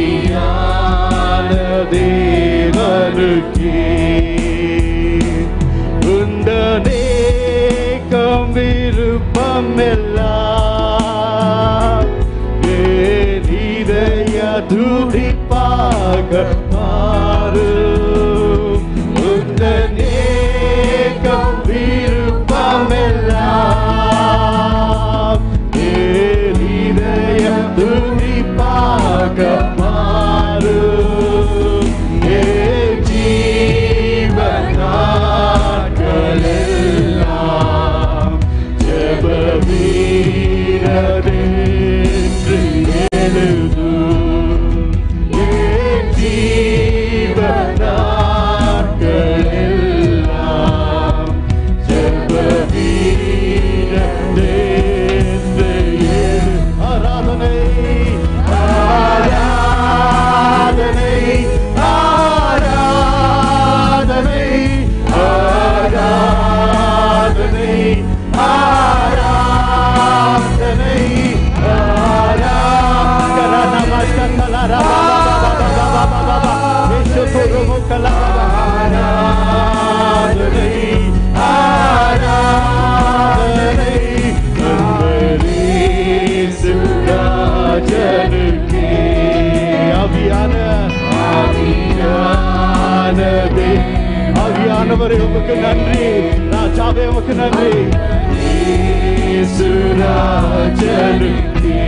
ஆவியான தேவனுக்கே உந்தனேக்கம் விருப்பம் எல்லாம் என் இதய துடிப்பாக மாறும். உந்தனேக்கம் விருப்பம் எல்லாம் என் இதய துடிப்பாக மாறும். என் ஜீவனாட்களெல்லாம் ஜெப வீரரென்று எழுதும். என் ஜீவனாட்களெல்லாம் ஜெப வீரரென்று எழுதும். ஆராதனை ஆராதனை ஆராதனை ஆராதனை ஆராதனை ஆராதனை ஆராதனை ராஜனுக்கே ஆவியானவரே உமக்கு நன்றி. ராஜாவே உமக்கு நன்றி. ராஜனுக்கே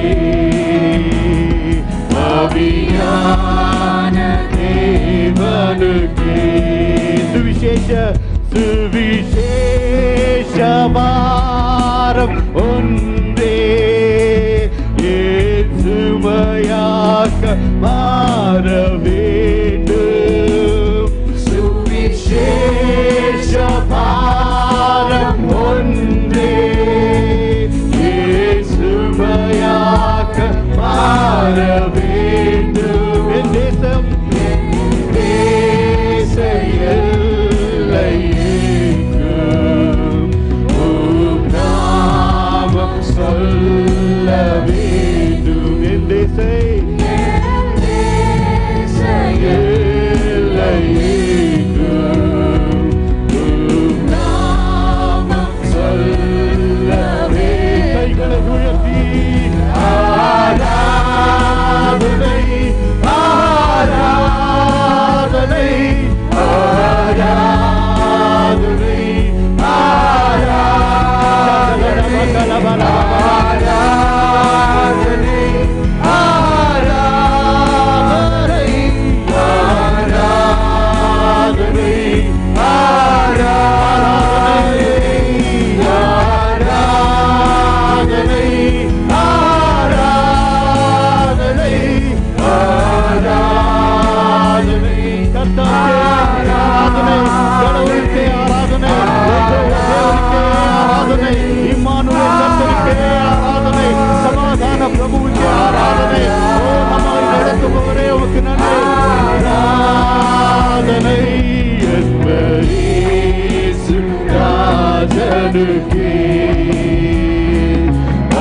ஆவியான தேவனுக்கே சுவிசேஷ சுவிசேஷ பாரம் ஒன்றே என் சுமையாக்க மாற வேண்டும். சுவிசேஷ பாரம் ஒன்றே என் சுமையாக்க மாற வேண்டும். என் தேசம் தேச எல்லை எங்கும் உம் நாமம் சொல்ல வேண்டும். என் தேச எல்லை எங்கும் உம் நாமம் சொல்ல வேண்டும். கைகளை உயர்த்தி ஆராதனை ஆராதனை ஆராதனை ஆராதனை ஆராதனை ஆராதனை ஆராதனை ஆராதனை ஆராதனை ஆராதனை கர்த்தாவே ஆராதனை கடவுளுக்கே ஆராதனை தேவனுக்கே ஆராதனை இம்மானுவேல் கர்த்தருக்கே ஆராதனை சமாதான பிரபுவுக்கே ஆராதனை. ஓ நம்மை நடத்துபவரே உமக்கு நன்றி. ஆராதனை என்பரேசு ராஜனுக்கே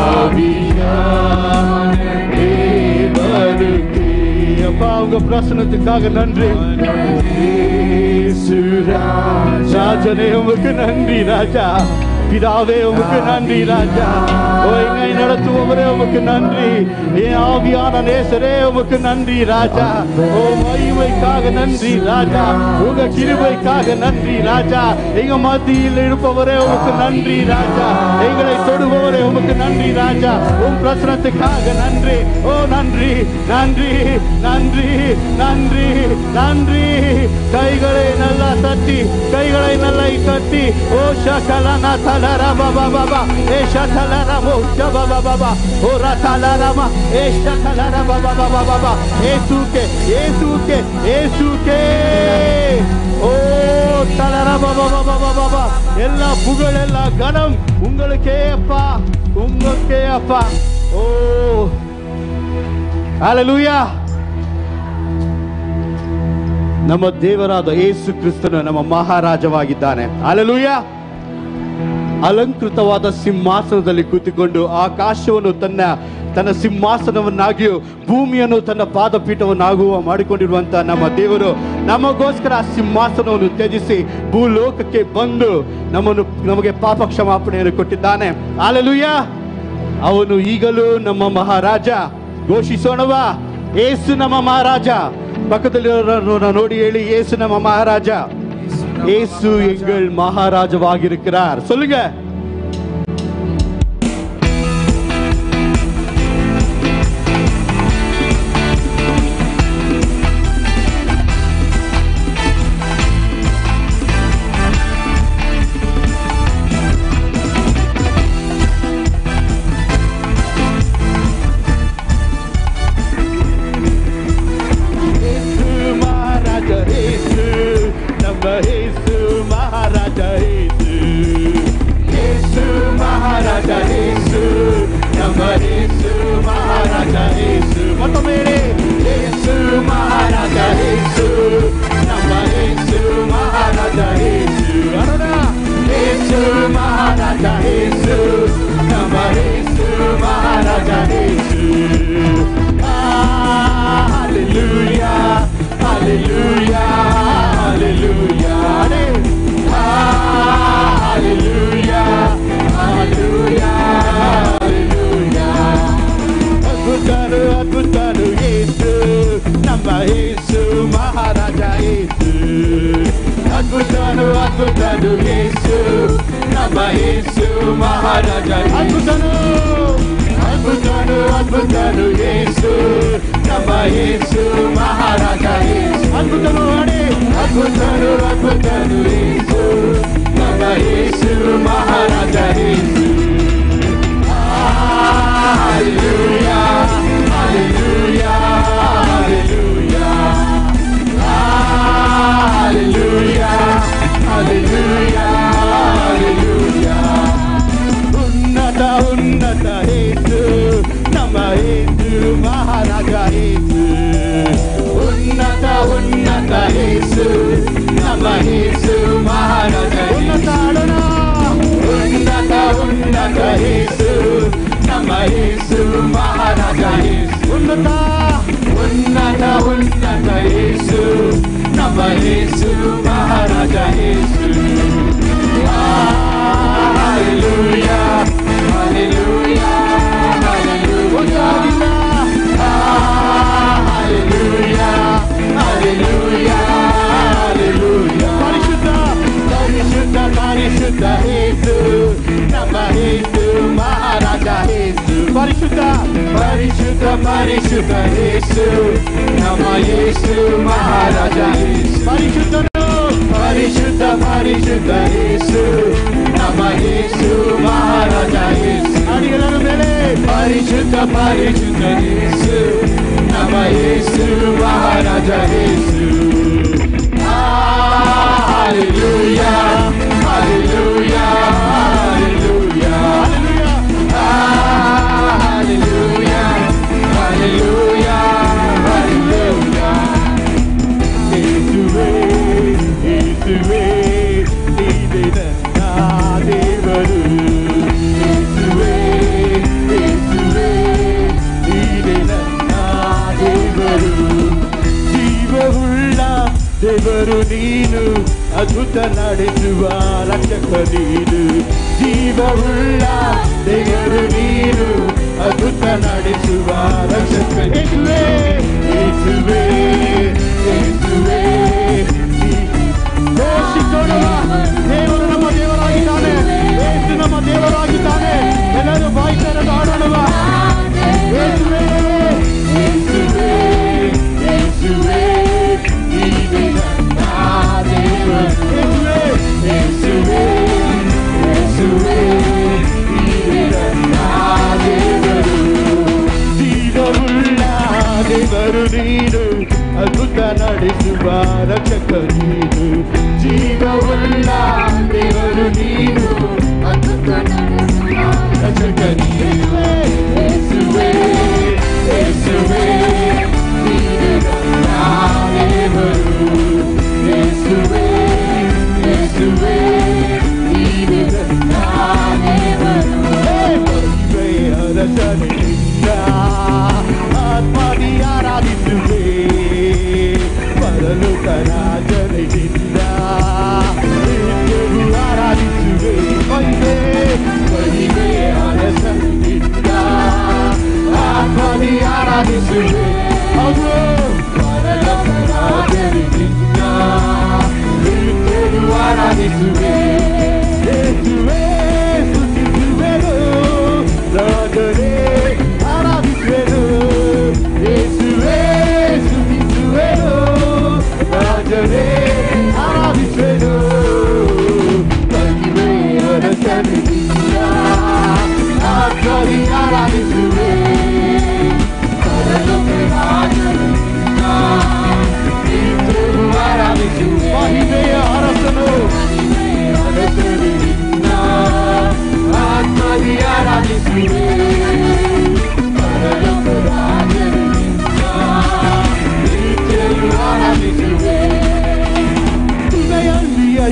ஆவியான தேவனுக்கே. அப்பா உங்க பிரசனத்துக்காக நன்றி. ராஜனே உமக்கு நன்றி ராஜா. பிதாவே உமக்கு நன்றி ராஜா. ஓ எங்களை நடத்துபவரே உமக்கு நன்றி. என் ஆவியான நேசரே உமக்கு நன்றி ராஜா. ஓ மகிமைக்காக நன்றி ராஜா. உங்க கிருபைக்காக நன்றி ராஜா. எங்க மத்தியில் இருப்பவரே உமக்கு நன்றி ராஜா. எங்களை தொடுபவரே உமக்கு நன்றி ராஜா. உன் பிரசனத்துக்காக நன்றி. ஓ நன்றி நன்றி நன்றி நன்றி நன்றி. கைகளை நல்லா தட்டி கைகளை நல்லா தட்டி ஓ ஷகலனா தலரா பாபா பாபா ஏ ஷகலனா மோ பாபா பாபா ஓ ரதலரமா ஏ ஷகலனா பாபா பாபா பாபா ஏசுகே ஏசுகே ஏசுகே ஓ தலரா பாபா பாபா பாபா. எல்லா புகழ் எல்லா கணம் உங்களுக்கே அப்பா உங்களுக்கே அப்பா. ஓ ஹalleluya. ನಮ್ಮ ದೇವರಾದ ಯೇಸು ಕ್ರಿಸ್ತನು ನಮ್ಮ ಮಹಾರಾಜವಾಗಿದ್ದಾನೆ. ಹಲ್ಲೆಲೂಯಾ. ಅಲಂಕೃತವಾದ ಸಿಂಹಾಸನದಲ್ಲಿ ಕೂತುಕೊಂಡು ಆಕಾಶವನ್ನು ತನ್ನ ತನ್ನ ಸಿಂಹಾಸನವನ್ನಾಗಿಯೂ ಭೂಮಿಯನ್ನು ತನ್ನ ಪಾದಪೀಠವನ್ನಾಗುವ ಮಾಡಿಕೊಂಡಿರುವಂತ ನಮ್ಮ ದೇವರು ನಮಗೋಸ್ಕರ ಆ ಸಿಂಹಾಸನವನ್ನು ತ್ಯಜಿಸಿ ಭೂಲೋಕಕ್ಕೆ ಬಂದು ನಮಗೆ ಪಾಪ ಕ್ಷಮಾಪಣೆಯನ್ನು ಕೊಟ್ಟಿದ್ದಾನೆ. ಹಲ್ಲೆಲೂಯಾ. ಅವನು ಈಗಲೂ ನಮ್ಮ ಮಹಾರಾಜ. ಘೋಷಿಸೋಣವಾ, ಯೇಸು ನಮ್ಮ ಮಹಾರಾಜ. பக்கத்தில் ನೋಡಿ ಹೇಳಿ, ಯೇಸು ನಮ್ಮ ಮಹಾರಾಜ. ಯೇಸು எங்கள் மகாராஜாவாக சொல்லுங்க.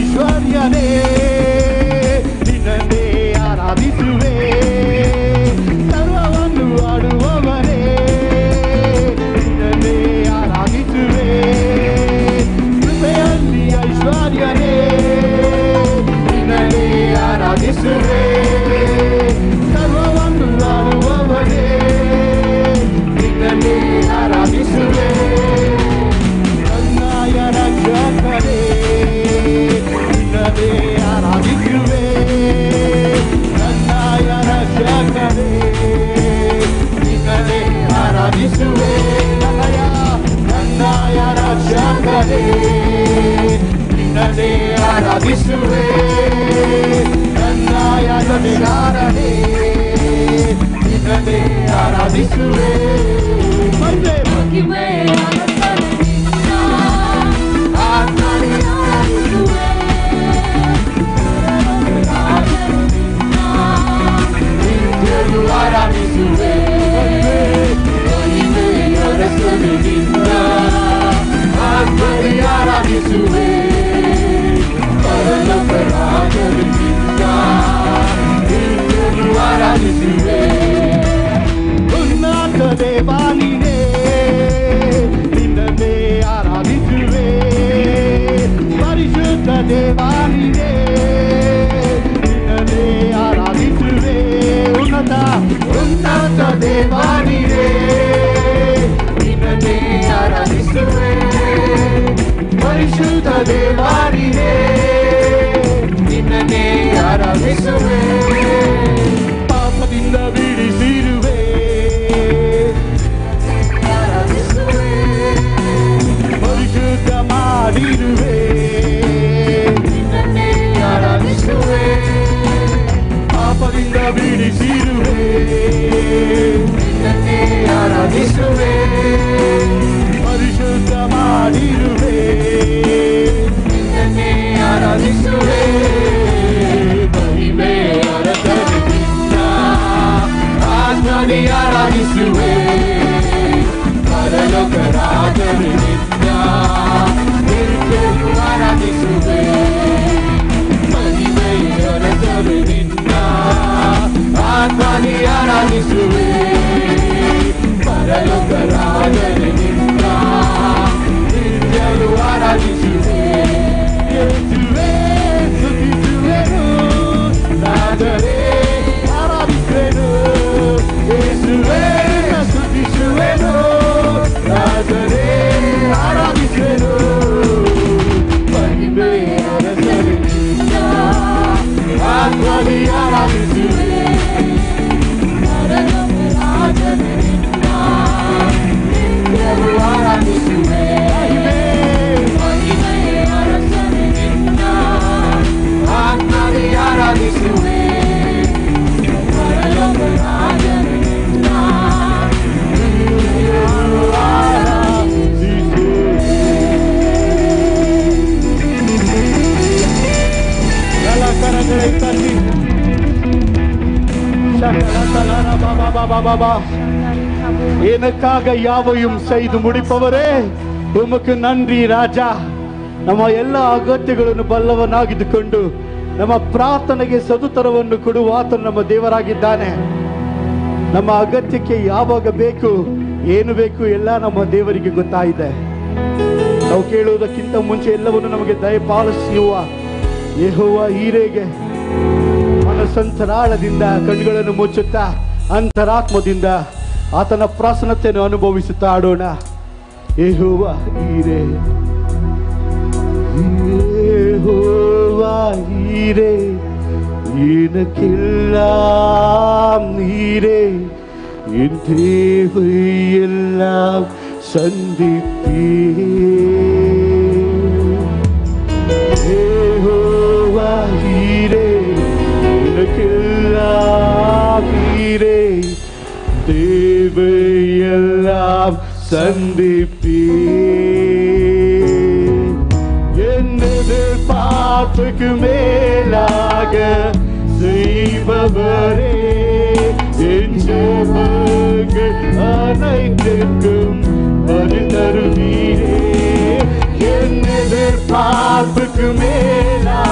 ಐಶ್ವರ್ಯನೇ ನಿನ್ನನ್ನೇ ಆರಾಧಿಸುವೆ ಸರ್ವವನ್ನು ಆಡುವವನೇ ನಿನ್ನನ್ನೇ ಆರಾಧಿಸುವೆ ಕೃಪೆಯಲ್ಲಿ ಐಶ್ವರ್ಯನೇ ನಿನ್ನನ್ನೇ ಆರಾಧಿಸುವೆ ಸರ್ವವನ್ನು ಆಡುವವನೇ ನಿನ್ನನ್ನೇ ಆರಾಧಿಸುವೆ ನನ್ನಯ ರಕ್ಷಕನೇ ನಿನ್ನನ್ನೇ ಆರಾಧಿಸುವೆ ನನ್ನಯ ರಕ್ಷಕನೇ ನಿನ್ನನ್ನೇ ಆರಾಧಿಸುವೆ ನನ್ನಯ ರಕ್ಷಕನೇ ನಿನ್ನನ್ನೇ ಆರಾಧಿಸುವೆ ನನ್ನಯ ಜೊತೆಗಾರನೇ ನಿನ್ನನ್ನೇ ಆರಾಧಿಸುವೆ ಮಹಿಮೆ ಆರಾಧಿಸುವೆ ಆರಾಧಿಸುವೆ ಆರಾಧಿಸುವೆ ಉನ್ನತ ದೇವಾನಿನೇ ನಿನ್ನನ್ನೇ ಆರಾಧಿಸುವೆ ಪರಿಶುದ್ಧ ದೇವಾನಿನೇ ನಿನ್ನನ್ನೇ ಆರಾಧಿಸುವೆ ಉನ್ನತ ದೇವಾನಿನೇ ನಿನ್ನನ್ನೇ ಆರಾಧಿಸುವೆ ಪರಿಶುದ್ಧ ದೇವಾನಿನೇ ನಿನ್ನನ್ನೇ ಆರಾಧಿಸುವೆ ಪಾಪದಿಂದ ಬಿಡಿಸಿರುವೆ ಪರಿಶುದ್ಧ ಮಾಡಿರುವೆ ನಿನ್ನನ್ನೇ ಆರಾಧಿಸುವೆ ಪಾಪದಿಂದ ಬಿಡಿಸಿರುವೆ ನಿನ್ನನ್ನೇ ಆರಾಧಿಸುವೆ ಪರಿಶುದ್ಧ ಮಾಡಿರುವೆ ನಿನ್ನನ್ನೇ ಆರಾಧಿಸುವೆ ಮಹಿಮೆ ಅರಸನಿಂದ ಆತ್ಮನೇ ಆರಾಧಿಸುವೆ ಪರಲೋಕ ರಾಜನಿಂದ ನಿತ್ಯವೂ ಆರಾಧಿಸುವೆ ಮಹಿಮೆ ಅರಸನಿಂದ ಆತ್ಮನೇ ಆರಾಧಿಸುವೆ ಪರಲೋಕ ರಾಜನಿಂದ ನಿತ್ಯವೂ ಆರಾಧಿಸುವೆ ಯೇಸುವೇ ಸ್ತುತಿಸುವೆನು ರಾಜನೇ ಆರಾಧಿಸುವೆನು ಯೇಸುವೇ ಸ್ತುತಿಸುವೆನು ರಾಜನೇ ಆರಾಧಿಸುವೆನು ಮಹಿಮೆ ಅರಸನಿಂದ ಆತ್ಮನೇ ಆರಾಧಿಸುವೆ ಪರಲೋಕ ರಾಜನಿಂದ ನಿತ್ಯವೂ ಆರಾಧಿಸುವೆ ಮಹಿಮೆ ಅರಸನಿಂದ ಆತ್ಮನೇ ಆರಾಧಿಸುವೆ ಪರಲೋಕ ರಾಜನಿಂದ ನಿತ್ಯವೂ ಆರಾಧಿಸುವೆ. ಕರங்களை தள்ளி எனக்காக யாவையும் செய்து முடிப்பவரே உமக்கு நன்றி ರಾಜಾ. ನಮ್ಮ ಎಲ್ಲ ಅಗತ್ಯಗಳನ್ನು ಬಲ್ಲವನಾಗಿದ್ದುಕೊಂಡು ನಮ್ಮ ಪ್ರಾರ್ಥನೆಗೆ ಸದುತ್ತರವನ್ನು ಕೊಡುವ ಆತನು ನಮ್ಮ ದೇವರಾಗಿದ್ದಾನೆ. ನಮ್ಮ ಅಗತ್ಯಕ್ಕೆ ಯಾವಾಗ ಬೇಕು ಏನು ಬೇಕು ಎಲ್ಲ ನಮ್ಮ ದೇವರಿಗೆ ಗೊತ್ತಾಗಿದೆ. ನಾವು ಕೇಳುವುದಕ್ಕಿಂತ ಮುಂಚೆ ಎಲ್ಲವನ್ನು ನಮಗೆ ದಯಪಾಲಿಸುವ ಯೆಹೋವ ಈರೆಗೆ ಮನಸ್ಸಂತರಾಳದಿಂದ ಕಣ್ಣುಗಳನ್ನು ಮುಚ್ಚುತ್ತಾ ಅಂತರಾತ್ಮದಿಂದ ಆತನ ಪ್ರಸನ್ನತೆಯನ್ನು ಅನುಭವಿಸುತ್ತಾ ಆಡೋಣ. ಯೆಹೋವ ಈರೆ ಯೆಹೋವ ಈರೆ எனக்கெல்லாம் நீரே என் தேவையெல்லாம் சந்திப்பீர். யெகோவா ஈரே எனக்கெல்லாம் நீரே தேவையெல்லாம் சந்திப்பீர். என் எதிர்பார்ப்புக்கு மேலாக செய்பவரே என் ஜெபங்கள் அனைத்துக்கும் பதில் தருவீரே. என் எதிர்பார்ப்புக்கு மேலாக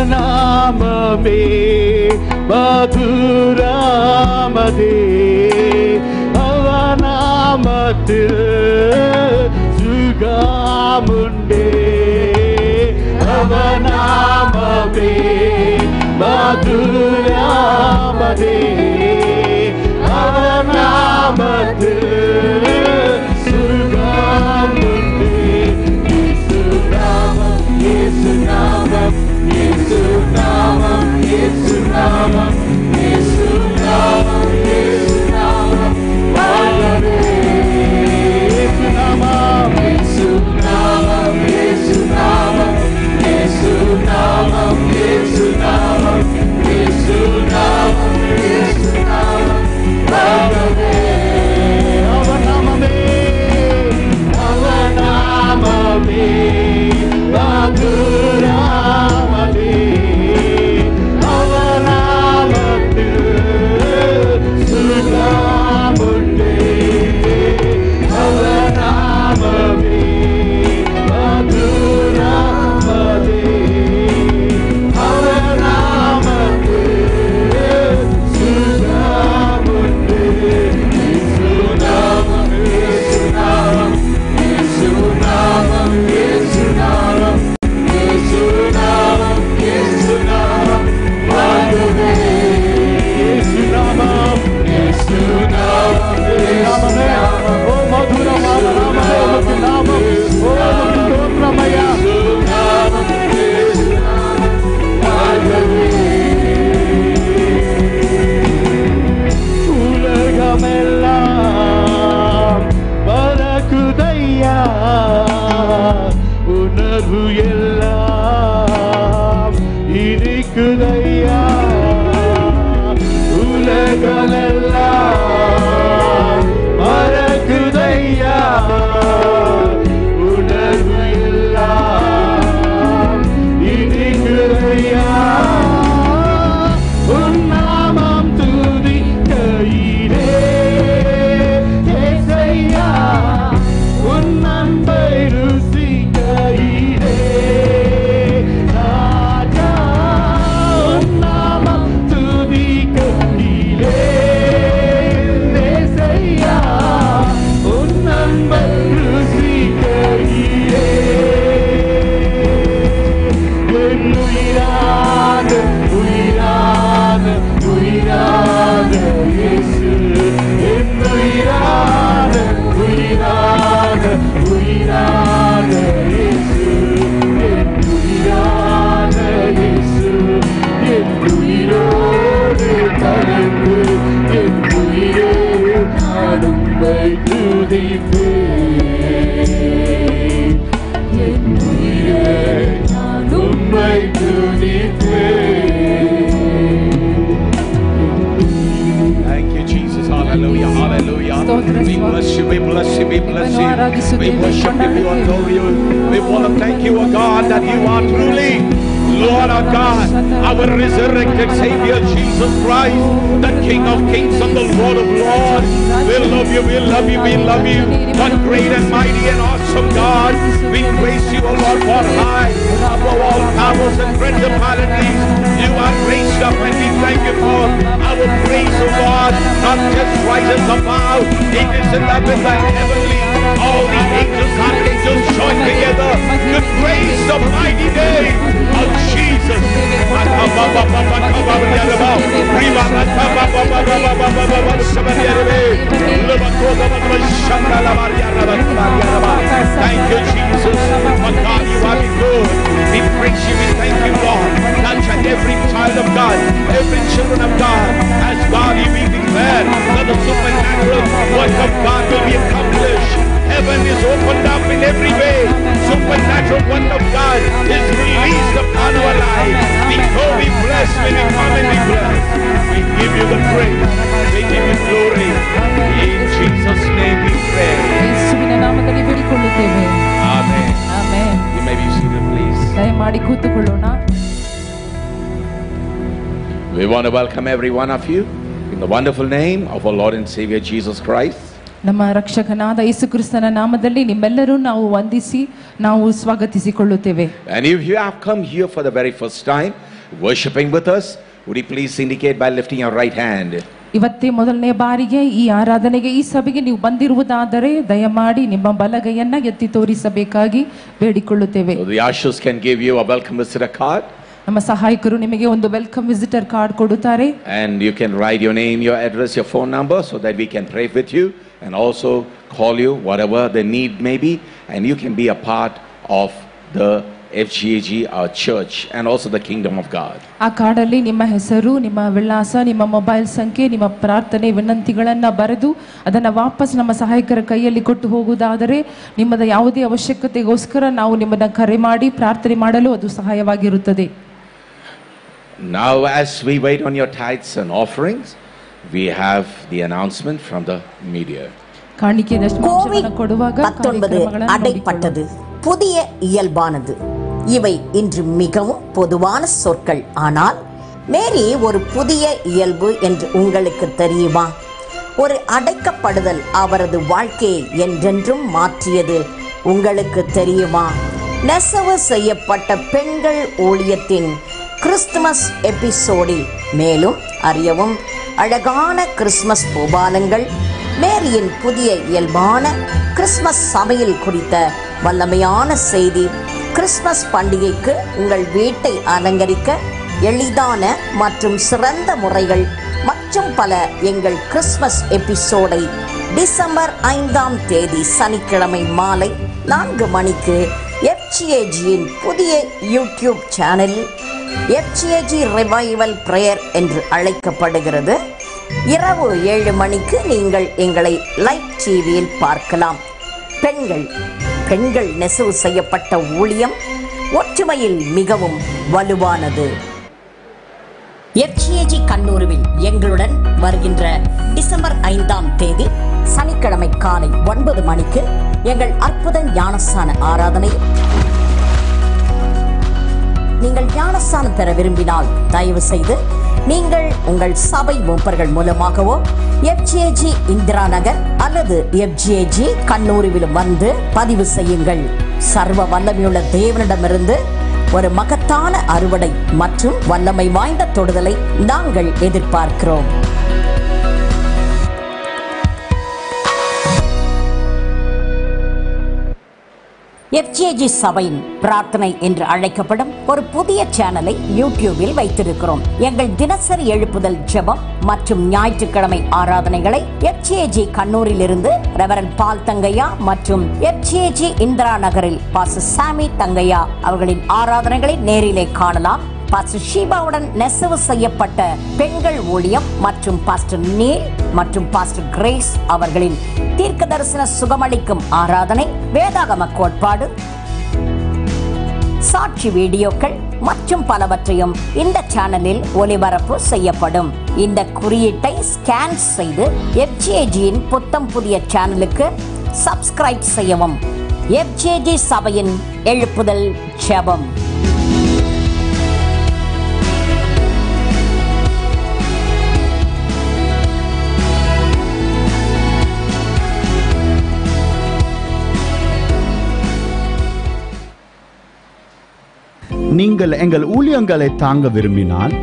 அவநாமமே மதுராமதே அவநாமத்தில் சுகமுண்டே அவநாமமே மதுராமதே அவநாமத்தில் சுகமுண்டே இயேசுநாமம் இயேசுநாமம் இயேசுநாமம் இயேசுநாமம் இயேசுநாமம் வாழ்வே இயேசுநாமம் இயேசுநாமம் இயேசுநாமம் இயேசுநாமம் இயேசுநாமம் இயேசுநாமம் இயேசுநாமம் வாழ்வே அவநாமமே அவநாமமே மதுராமதே அவநாமத்தில் சுகமுண்டே அவநாமமே மதுராமதே அவநாமத்தில் சுகமுண்டே இயேசுநாமம் இயேசுநாமம் இயேசுநாமம் இயேசுநாமம் இயேசுநாமம் இயேசுநாமம் வாழ்வே இயேசுநாமம் இயேசுநாமம் இயேசுநாமமே ஓ மதுரமான நாமமே உமக்கு நாமம் ஓ உமக்கு தோற்றமையா இயேசுநாமம் இயேசுநாமம் வாழ்வே உலகமெல்லாம் பறக்குதையா உணர்வு எல்லாம் இருக்குதையா உலகமெல்லாம் பறக்குதையா உணர்வு எல்லாம் இருக்குதையா உன் நாமம் துதிக்கையிலே இயேசையா உன் அன்பை ருசிக்கையிலே ராஜா உன் நாமம் துதிக்கையிலே இயேசையா உன் அன்பை ருசிக்கையிலே என் உயிரான உயிரான உயிரான இயேசு என் உயிரான உயிரான உயிரான இயேசு என் உயிரான இயேசு என் உயிரோடு கலந்து என் உயிரே நான் உம்மை துதிப்பேன் என் உயிரே நான் உம்மை துதிப்பேன். Thank you, Jesus. Hallelujah. Hallelujah. We bless you. We bless you. We bless you. We worship you. We adore you. We want to thank you, O God, that you are truly Lord our God, our resurrected Savior Jesus Christ, the King of Kings and the Lord of Lords. We love you. We love you. We love you. What great and mighty and awesome God. We praise you, O Lord, for high above all powers and principalities. You are raised up, and we thank you for our praise, O God. Not just rises above, it is in the heavenly. All the angels, archangels join together to praise the mighty name of Jesus. Thank you, Jesus. For God, you are good. We praise you. We thank you, Lord. Touch every child of God, every children of God. As God, you be declared that the supernatural work of God will be accomplished. Heaven is opened up in every way. Supernatural work of God is released upon our lives. We go, we bless, when we come and we bless. We give you the praise. We give you glory. In Jesus' name we pray. Amen. Amen. You may be seated, please. We want to welcome every one of you in the wonderful name of our Lord and Savior Jesus Christ. ನಮ್ಮ ರಕ್ಷಕನಾದ ಯೇಸು ಕ್ರಿಸ್ತನ ನಾಮದಲ್ಲಿ ನಿಮ್ಮೆಲ್ಲರೂ ನಾವು ವಂದಿಸಿ ನಾವು ಸ್ವಾಗತಿಸಿಕೊಳ್ಳುತ್ತೇವೆ. And if you have come here for the very first time, worshiping with us, would you please indicate by lifting your right hand? ಇವತ್ತೇ ಮೊದಲನೇ ಬಾರಿಗೆ ಈ ಆರಾಧನೆಗೆ ಈ ಸಭೆಗೆ ನೀವು ಬಂದಿರುವುದಾದರೆ ದಯಮಾಡಿ ನಿಮ್ಮ ಬಲಗೈಯನ್ನ ಎತ್ತಿ ತೋರಿಸಬೇಕಾಗಿ ಬೇಡಿಕೊಳ್ಳುತ್ತೇವೆ. So the ushers can give you a welcome visitor card. ನಮ್ಮ ಸಹಾಯಕರು ನಿಮಗೆ ಒಂದು ವೆಲ್ಕಮ್ ವಿಸಿಟರ್ ಕಾರ್ಡ್ ಕೊಡುತ್ತಾರೆ. And you can write your name, your address, your phone number so that we can pray with you and also call you whatever the need may be, and you can be a part of the FGAG, our church, and also the kingdom of God. ಆ ಕಾರ್ಡಲ್ಲಿ ನಿಮ್ಮ ಹೆಸರು, ನಿಮ್ಮ ವಿಳಾಸ, ನಿಮ್ಮ mobile ಸಂಖ್ಯೆ, ನಿಮ್ಮ ಪ್ರಾರ್ಥನೆ ವಿನಂತಿಗಳನ್ನು ಬರೆದು ಅದನ್ನು ವಾಪಸ್ ನಮ್ಮ ಸಹಾಯಕರ ಕೈಯಲ್ಲಿ ಕೊಟ್ಟು ಹೋಗುವುದಾದರೆ ನಿಮ್ಮದ ಯಾವುದೇ ಅವಶ್ಯಕತೆಗೋಸ್ಕರ ನಾವು ನಿಮ್ಮನ್ನು ಕರೆ ಮಾಡಿ ಪ್ರಾರ್ಥನೆ ಮಾಡಲು ಅದು ಸಹಾಯವಾಗಿರುತ್ತದೆ. Now as we wait on your tithes and offerings, we have the announcement from the media. காணிக்கை தசமாம்சங்களை கொடுவாக 19 அடைப்பட்டது, புதிய இயல்பானது. இவை இன்று மிகவும் பொதுவான சொற்கள். ஆனால் மேரி ஒரு புதிய இயல்பு என்று உங்களுக்கு தெரியுமா? ஒரு அடைக்கப்படுதல் அவரது வாழ்க்கையை என்றென்றும் மாற்றியது உங்களுக்கு தெரியுமா? நெசவு செய்யப்பட்ட பெண்கள் ஊழியத்தின் கிறிஸ்துமஸ் எபிசோடில் மேலும் அறியவும் அழகான கிறிஸ்துமஸ் பூபாலங்கள், மேரியின் புதிய இயல்பான கிறிஸ்துமஸ் சமையல் குறித்த வல்லமையான செய்தி, கிறிஸ்துமஸ் பண்டிகைக்கு உங்கள் வீட்டை அலங்கரிக்க எளிதான மற்றும் சிறந்த முறைகள் மற்றும் பல எங்கள் கிறிஸ்துமஸ் எபிசோடை டிசம்பர் 5ஆம் தேதி சனிக்கிழமை மாலை 4 மணிக்கு FGAGயின் புதிய யூடியூப் சேனலில் FGAG ரிவைவல் பிரேயர் என்று அழைக்கப்படுகிறது. இரவு 7 மணிக்கு நீங்கள் எங்களை லைவ் டிவியில் பார்க்கலாம். பெண்கள் நெசவு செய்யப்பட்ட ஊழியம் ஒற்றுமையில் மிகவும் வலுவானது. FGAG கண்ணூருவில் எங்களுடன் வருகின்ற டிசம்பர் 5ஆம் தேதி சனிக்கிழமை காலை 9 மணிக்கு எங்கள் அற்புத ஞானஸ்தான ஆராதனை. நீங்கள் ஞானஸ்தானம் பெற விரும்பினால் தயவு செய்து நீங்கள் உங்கள் சபை மூப்பர்கள் மூலமாகவோ FGAG இந்திரா நகர் அல்லது FGAG கண்ணூரில் வந்து பதிவு செய்யுங்கள். சர்வ வல்லமையுள்ள தேவனிடமிருந்து ஒரு மகத்தான அறுவடை மற்றும் வல்லமை வாய்ந்த தொடுதலை நாங்கள் எதிர்பார்க்கிறோம். FGAG சபையின் பிரார்த்தனை என்று அழைக்கப்படும் ஒரு புதிய சேனலை யூடியூபில் வைத்திருக்கிறோம். எங்கள் தினசரி எழுப்புதல் ஜெபம் மற்றும் ஞாயிற்றுக்கிழமை ஆராதனைகளை FGAG கண்ணூரில் இருந்து ரெவரண்ட் பால் தங்கையா மற்றும் FGAG இந்திரா நகரில் பாஸ்டர் சாமி தங்கையா அவர்களின் ஆராதனைகளை நேரிலே காணலாம். பாஸ்டர் ஷீபாவுடன் நெசவு செய்யப்பட்ட பெண்கள் ஊழியம் மற்றும் பாஸ்டர் நீல் மற்றும் பாஸ்டர் கிரேஸ் அவர்களின் தீர்க்க தரிசன சுகமளிக்கும் ஆராதனை, வேதாகம கோட்பாடு, சாட்சி வீடியோக்கள் மற்றும் பலவற்றையும் இந்த சேனலில் ஒளிபரப்பு செய்யப்படும். இந்த குறியீட்டை ஸ்கேன் செய்து FGAGயின் புத்தம் புதிய சேனலுக்கு சப்ஸ்கிரைப் செய்யவும். FGAG சபையின் எழுப்புதல் ஜெபம். நீங்கள் எங்கள் ஊழியங்களை தாங்க விரும்பினால்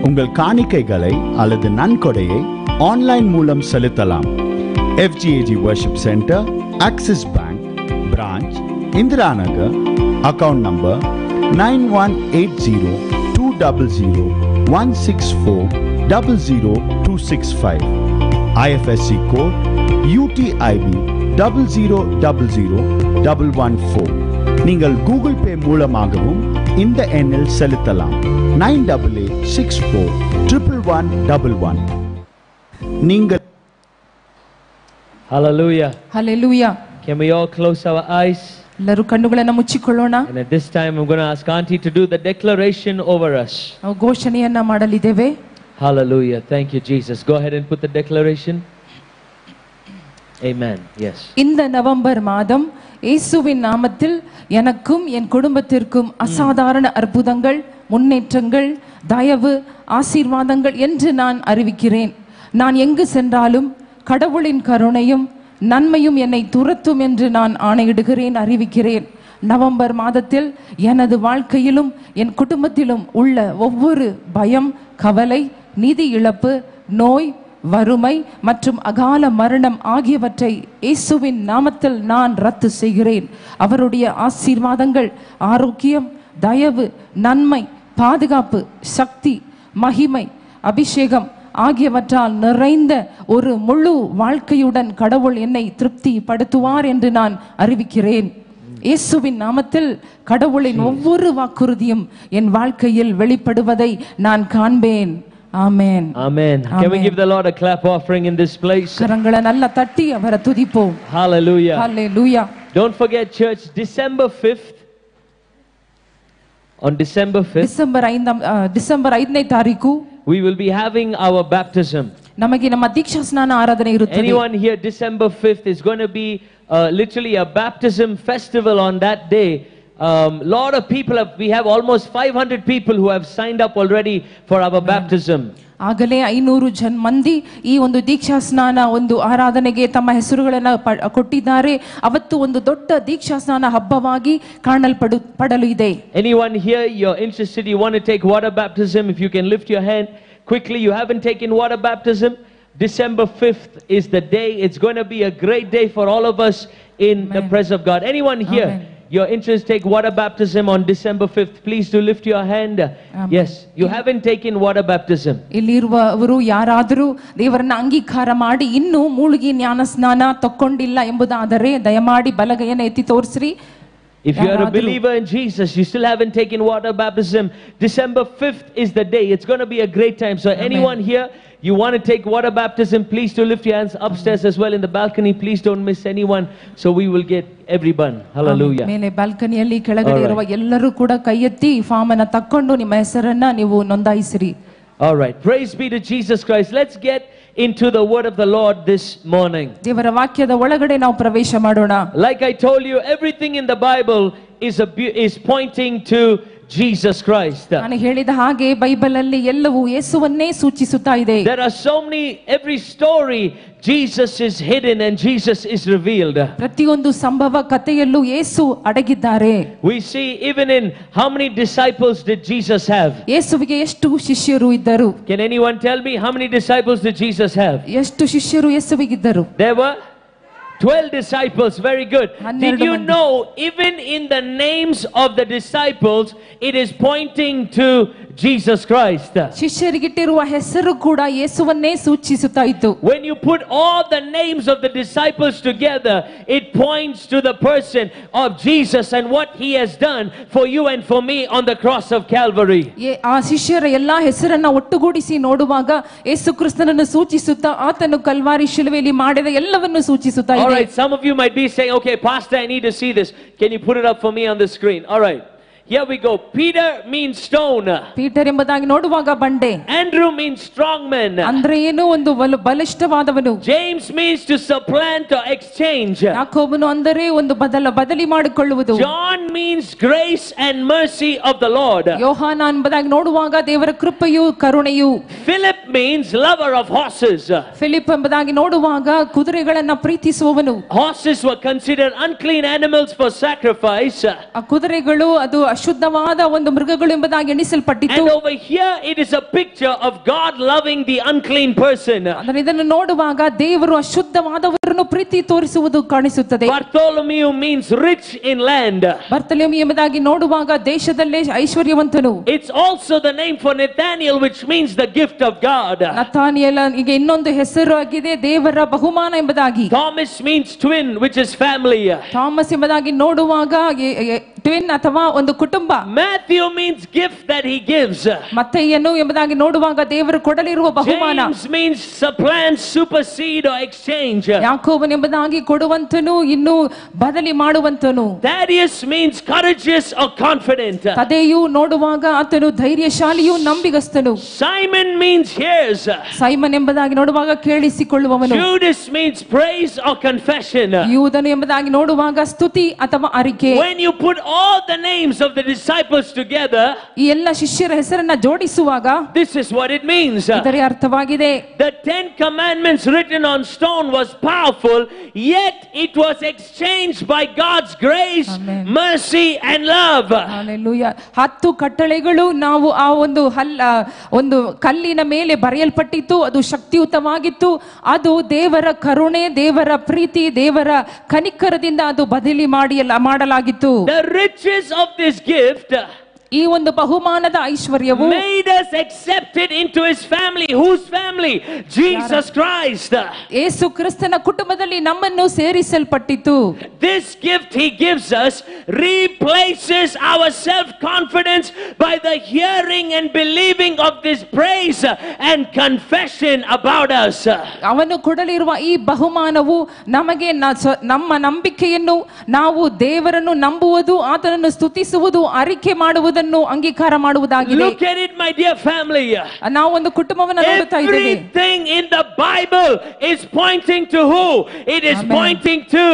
உங்கள் காணிக்கைகளை அல்லது நன்கொடையை ஆன்லைன் மூலம் செலுத்தலாம். FGAG Worship Center, Axis Bank, Branch, Indira Nagar, Account number 9180200164000265, IFSC code UTIB 00000114. நீங்கள் கூகுள் பே மூலமாகவும் இந்த எண்ணில் செலுத்தலாம். 9864111111. நீங்கள் Hallelujah. Hallelujah. Can we all close our eyes? ಎಲ್ಲರೂ ಕಣ್ಣುಗಳನ್ನು ಮುಚ್ಚಿಕೊಳ್ಳೋಣ. And at this time I'm going to ask Auntie to do the declaration over us. ನಾವು ಘೋಷಣೆಯನ್ನ ಮಾಡಲಿದ್ದೇವೆ. Hallelujah. Thank you, Jesus. Go ahead and put the declaration. Amen. Yes. இந்த November மாதம் இயேசுவின் நாமத்தில் எனக்கும் என் குடும்பத்திற்கும் அசாதாரண அற்புதங்கள், முன்னேற்றங்கள், தயவு, ஆசீர்வாதங்கள் என்று நான் அறிவிக்கிறேன். நான் எங்கு சென்றாலும் கடவுளின் கருணையும் நன்மையும் என்னை துரத்தும் என்று நான் ஆணையிடுகிறேன், அறிவிக்கிறேன். நவம்பர் மாதத்தில் எனது வாழ்க்கையிலும் என் குடும்பத்திலும் உள்ள ஒவ்வொரு பயம், கவலை, நிதி இழப்பு, நோய், வறுமை மற்றும் அகால மரணம் ஆகியவற்றை இயேசுவின் நாமத்தில் நான் ரத்து செய்கிறேன். அவருடைய ஆசீர்வாதங்கள், ஆரோக்கியம், தயவு, நன்மை, பாதுகாப்பு, சக்தி, மகிமை, அபிஷேகம் ஆகியவற்றால் நிறைந்த ஒரு முழு வாழ்க்கையுடன் கடவுள் என்னை திருப்தி படுத்துவார் என்று நான் அறிவிக்கிறேன். இயேசுவின் நாமத்தில் கடவுளின் ஒவ்வொரு வாக்குறுதியும் என் வாழ்க்கையில் வெளிப்படுவதை நான் காண்பேன். Amen. Amen. Can we give the Lord a clap offering in this place? கரங்களை நல்லா தட்டி அவரை துதிப்போம். Hallelujah. Hallelujah. Don't forget, church, December 5th, on December 5th, December 5ನೇ ತಾರೀಕು we will be having our baptism. ನಮಗೆ ನಮ್ಮ ದೀಕ್ಷಾ ಸ್ನಾನ ಆರಾಧನೆ ಇರುತ್ತದೆ. Anyone here, December 5th is going to be literally a baptism festival on that day. Lot of people we have almost 500 people who have signed up already for our baptism. ಆಗಲೇ 500 ಮಂದಿ ಈ ಒಂದು ದೀಕ್ಷಾ ಸ್ನಾನ ಒಂದು ಆರಾಧನೆಗೆ ತಮ್ಮ ಹೆಸರುಗಳನ್ನು ಕೊಟ್ಟಿದ್ದಾರೆ. ಅವತ್ತು ಒಂದು ದೊಡ್ಡ ದೀಕ್ಷಾ ಸ್ನಾನ ಹಬ್ಬವಾಗಿ ಕಾಣಲ್ಪಡಲು ಇದೆ. Anyone here, you're interested, you want to take water baptism, if you can lift your hand quickly. You haven't taken water baptism, December 5th is the day. It's going to be a great day for all of us in the presence of God. Anyone here, you're interested to take water baptism on December 5th, please do lift your hand. Yes, you haven't taken water baptism. ಇಲ್ಲಿರುವವರು ಯಾರಾದರೂ ದೇವರನ್ನ ಅಂಗೀಕಾರ ಮಾಡಿ ಇನ್ನೂ ಮೂಲಿಗೆ ಜ್ಞಾನ ಸ್ನಾನ ತಕ್ಕೊಂಡಿಲ್ಲ ಎಂಬುದಾದರೆ ದಯಮಾಡಿ ಬಲಗೈಯನ್ನು ಎತ್ತಿ ತೋರಿಸ್ರಿ. If you are a believer in Jesus, you still haven't taken water baptism, December 5th is the day. It's going to be a great time. So anyone here, you want to take water baptism, please do lift your hands upstairs as well in the balcony. Please don't miss anyone, so we will get everyone. Hallelujah. ಮೇಲೆ ಬಾಲ್ಕನಿಯಲ್ಲಿ ಕೆಳಗಡೆ ಇರುವ ಎಲ್ಲರೂ ಕೂಡ ಕೈ ಎತ್ತಿ form ಅನ್ನು ತಕ್ಕೊಂಡು ನಿಮ್ಮ ಹೆಸರನ್ನ ನೀವು ನೋಂದಾಯಿಸಿರಿ. All right, praise be to Jesus Christ. Let's get into the word of the Lord this morning. ದೇವರ ವಾಕ್ಯದ ಒಳಗಡೆ ನಾವು ಪ್ರವೇಶ ಮಾಡೋಣ. Like I told you, everything in the Bible is pointing to Jesus Christ. ನಾನು ಹೇಳಿದ ಹಾಗೆ ಬೈಬಲ್ ಅಲ್ಲಿ ಎಲ್ಲವೂ ಯೇಸುವನ್ನೇ ಸೂಚಿಸುತ್ತಾ ಇದೆ. There are so many, every story Jesus is hidden and Jesus is revealed. ಪ್ರತಿಯೊಂದು ಸಂಭವ ಕಥೆಯಲ್ಲೂ ಯೇಸು ಅಡಗಿದ್ದಾರೆ. We see even in how many disciples did Jesus have? ಯೇಸುವಿಗೆ ಎಷ್ಟು ಶಿಷ್ಯರು ಇದ್ದರು? Can anyone tell me how many disciples did Jesus have? ಎಷ್ಟು ಶಿಷ್ಯರು ಯೇಸುವಿಗಿದ್ದರು? There were 12 disciples. Very good. Did you know even in the names of the disciples it is pointing to Jesus Christ? ಶಿಷ್ಯರಿಗಿಟ್ಟಿರುವ ಹೆಸರು ಕೂಡ ಯೇಸುವನ್ನೇ ಸೂಚಿಸುತ್ತಾ ಇತ್ತು. When you put all the names of the disciples together, it points to the person of Jesus and what he has done for you and for me on the cross of Calvary. ಆ ಶಿಷ್ಯರ ಎಲ್ಲಾ ಹೆಸರನ್ನ ಒಟ್ಟುಗೂಡಿಸಿ ನೋಡುವಾಗ ಯೇಸು ಕ್ರಿಸ್ತನನ್ನು ಸೂಚಿಸುತ್ತಾ ಆತನು Calvary ಶಿಲುಬೆಯಲ್ಲಿ ಮಾಡಿದ ಎಲ್ಲವನ್ನು ಸೂಚಿಸುತ್ತಾ ಇದೆ. All right, some of you might be saying, okay, Pastor, I need to see this. Can you put it up for me on the screen? All right. Here we go. Peter means stone. Peter ಎಂಬುದಾಗಿ ನೋಡುವಾಗ ಬಂಡೆ. Andrew means strong man. ಅಂದ್ರೆ ಏನು ಒಂದು ಬಲಿಷ್ಠವಾದವನು. James means to supplant or exchange. ಯಾಕೋಬನು ಅಂದರೆ ಒಂದು ಬದಲಿ ಮಾಡಿಕೊಳ್ಳುವುದು. John means grace and mercy of the Lord. ಯೋಹಾನ ಎಂಬುದಾಗಿ ನೋಡುವಾಗ ದೇವರ ಕೃಪೆಯು ಕರುಣೆಯು. Philip means lover of horses. Philip ಎಂಬುದಾಗಿ ನೋಡುವಾಗ ಕುದುರೆಗಳನ್ನ ಪ್ರೀತಿಸುವವನು. Horses were considered unclean animals for sacrifice. ಆ ಕುದುರೆಗಳು ಅದು ಅಶುದ್ಧವಾದ ಒಂದು ಮೃಗಗಳು ಎಂಬುದಾಗಿ ಎಣಿಸಲ್ಪಟ್ಟಿತು. And over here it is a picture of God loving the unclean person. ಅಂದರೆ ಇದನ್ನು ನೋಡುವಾಗ ದೇವರು ಅಶುದ್ಧವಾದವರನ್ನು ಪ್ರೀತಿ ತೋರಿಸುವುದು ಕಾಣಿಸುತ್ತದೆ. Bartholomew means rich in land. ಬರ್ತಲೋಮಿ ಎಂಬುದಾಗಿ ನೋಡುವಾಗ ದೇಶದಲ್ಲೇ ಐಶ್ವರ್ಯವಂತನು. It's also the name for Nathaniel, which means the gift of God. ನತಾನಿಯೇಲನಿಗೆ ಇನ್ನೊಂದು ಹೆಸರು ಆಗಿದೆ ದೇವರ ಬಹುಮಾನ ಎಂಬುದಾಗಿ. Thomas means twin, which is family. Thomas ಎಂಬುದಾಗಿ ನೋಡುವಾಗ ಟ್ವಿನ್ ಅಥವಾ ಒಂದು ಕುಟುಂಬ. Matthew means gift that he gives. ಮತ್ತಯ್ಯನು ಎಂಬುದಾಗಿ ನೋಡುವಾಗ ದೇವರು ಕೊಡಲಿರುವ ಬಹುಮಾನ. James means supplant, supersede or exchange. ಯಾಕೋಬನು ಎಂಬುದಾಗಿ ಕೊಡುವಂತನು ಇನ್ನು ಬದಲಿ ಮಾಡುವಂತನು. Thaddeus means courageous or confident. ತದೆಯು ನೋಡುವಾಗ ಆತನು ಧೈರ್ಯಶಾಲಿಯು ನಂಬಿಗಸ್ತನು. Simon means hears. ಸೈಮನ್ ಎಂಬುದಾಗಿ ನೋಡುವಾಗ ಕೇಳಿಸಿಕೊಳ್ಳುವವನು. Judas means praise or confession. ಯೂದನು ಎಂಬುದಾಗಿ ನೋಡುವಾಗ ಸ್ತುತಿ ಅಥವಾ ಅರಿಕೆ. When you put all the names of the disciples together, ಈ ಎಲ್ಲ ಶಿಷ್ಯರ ಹೆಸರನ್ನ ಜೋಡಿಸುವಾಗ this is what it means. ಇದರ ಅರ್ಥವಾಗಿದೆ. The 10 commandments written on stone was powerful, yet it was exchanged by God's grace, Amen. mercy and love. Hallelujah. 10 ಕಟ್ಟಳೆಗಳು ನಾವು ಆ ಒಂದು ಕಲ್ಲಿನ ಮೇಲೆ ಬರೆಯಲ್ಪಟ್ಟಿತ್ತು. ಅದು ಶಕ್ತಿಯುತವಾಗಿತ್ತು. ಅದು ದೇವರ ಕರುಣೆ, ದೇವರ ಪ್ರೀತಿ, ದೇವರ ಕನಿಕರದಿಂದ ಅದು ಬದಲಿ ಮಾಡಲಾಗಿತ್ತು. The riches of this gift ಈ ಒಂದು ಬಹುಮಾನದ ಐಶ್ವರ್ಯವು made us accepted into his family. Whose family? Jesus Christ. ಯೇಸು ಕ್ರಿಸ್ತನ ಕುಟುಂಬದಲ್ಲಿ ನಮ್ಮನ್ನು ಸೇರಿಸಲ್ಪಟ್ಟಿತು. This gift he gives us replaces our self-confidence by the hearing and believing of this praise and confession about us. ಅವನು ಕೊಡಲಿರುವ ಈ ಬಹುಮಾನವು ನಮಗೆ ನಮ್ಮ ನಂಬಿಕೆಯನ್ನು, ನಾವು ದೇವರನ್ನು ನಂಬುವುದು, ಆತನನ್ನು ಸ್ತುತಿಸುವುದು, ಅರಿಕೆ ಮಾಡುವುದು ಅಂಗೀಕಾರ ಮಾಡುವುದಾಗಿದೆ. Look at it, my dear family. ನಾವು ಒಂದು ಕುಟುಂಬವನ್ನು ನೋಡುತ್ತಾ ಇದ್ದೇವೆ. Everything in the Bible is pointing to who? It is Amen. pointing to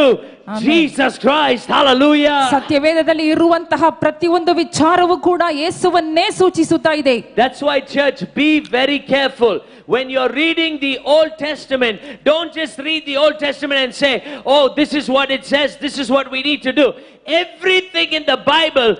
Jesus Christ. Hallelujah. ಸತ್ಯವೇದದಲ್ಲಿ ಇರುವಂತಹ ಪ್ರತಿಯೊಂದು ವಿಚಾರವೂ ಕೂಡ ಯೇಸುವನ್ನೇ ಸೂಚಿಸುತ್ತಾ ಇದೆ. That's why, church, be very careful. When you're reading the Old Testament, don't just read the Old Testament and say, oh, this is what it says, this is what we need to do. Everything in the Bible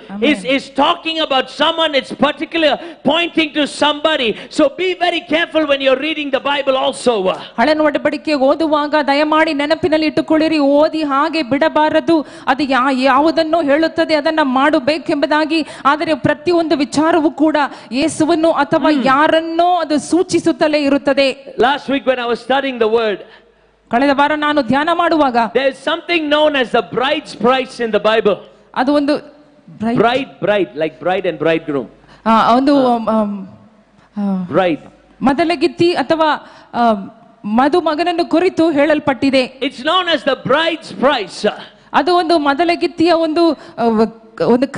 is talking about someone. It's particular pointing to somebody. So be very careful when you're reading the Bible also. ಹಳೆ ಒಡಂಬಡಿಕೆ ಓದುವಾಗ ದಯಮಾಡಿ ನೆನಪಿನಲ್ಲಿ ಇಟ್ಟುಕೊಳ್ಳಿರಿ. ಓದಿ ಹಾಗೆ ಬಿಡಬಾರದು. ಅದು ಯಾವುದನ್ನು ಹೇಳುತ್ತದೆ ಅದನ್ನ ಮಾಡಬೇಕೆಂಬುದಾಗಿ. ಆದರೆ ಪ್ರತಿಯೊಂದು ವಿಚಾರವೂ ಕೂಡ ಯೇಸುವನ್ನು ಅಥವಾ ಯಾರನ್ನೋ ಅದು ಸೂಚಿಸುತ್ತಲೇ ಇರುತ್ತದೆ. Last week when I was studying the word, ಕಳೆದ ವಾರ ನಾನು ಧ್ಯಾನ ಮಾಡುವಾಗ there is something known as the bride's price in the Bible. ಅದು ಒಂದು bride like bride and bridegroom. ಒಂದು bride, ಮದಲಗಿತ್ತಿ ಅಥವಾ ಮದುಮಗನನ್ನು ಕುರಿತು ಹೇಳಲ್ಪಟ್ಟಿದೆ. It's known as the bride's price. ಅದು ಒಂದು ಮದಲಗಿತ್ತಿಯ ಒಂದು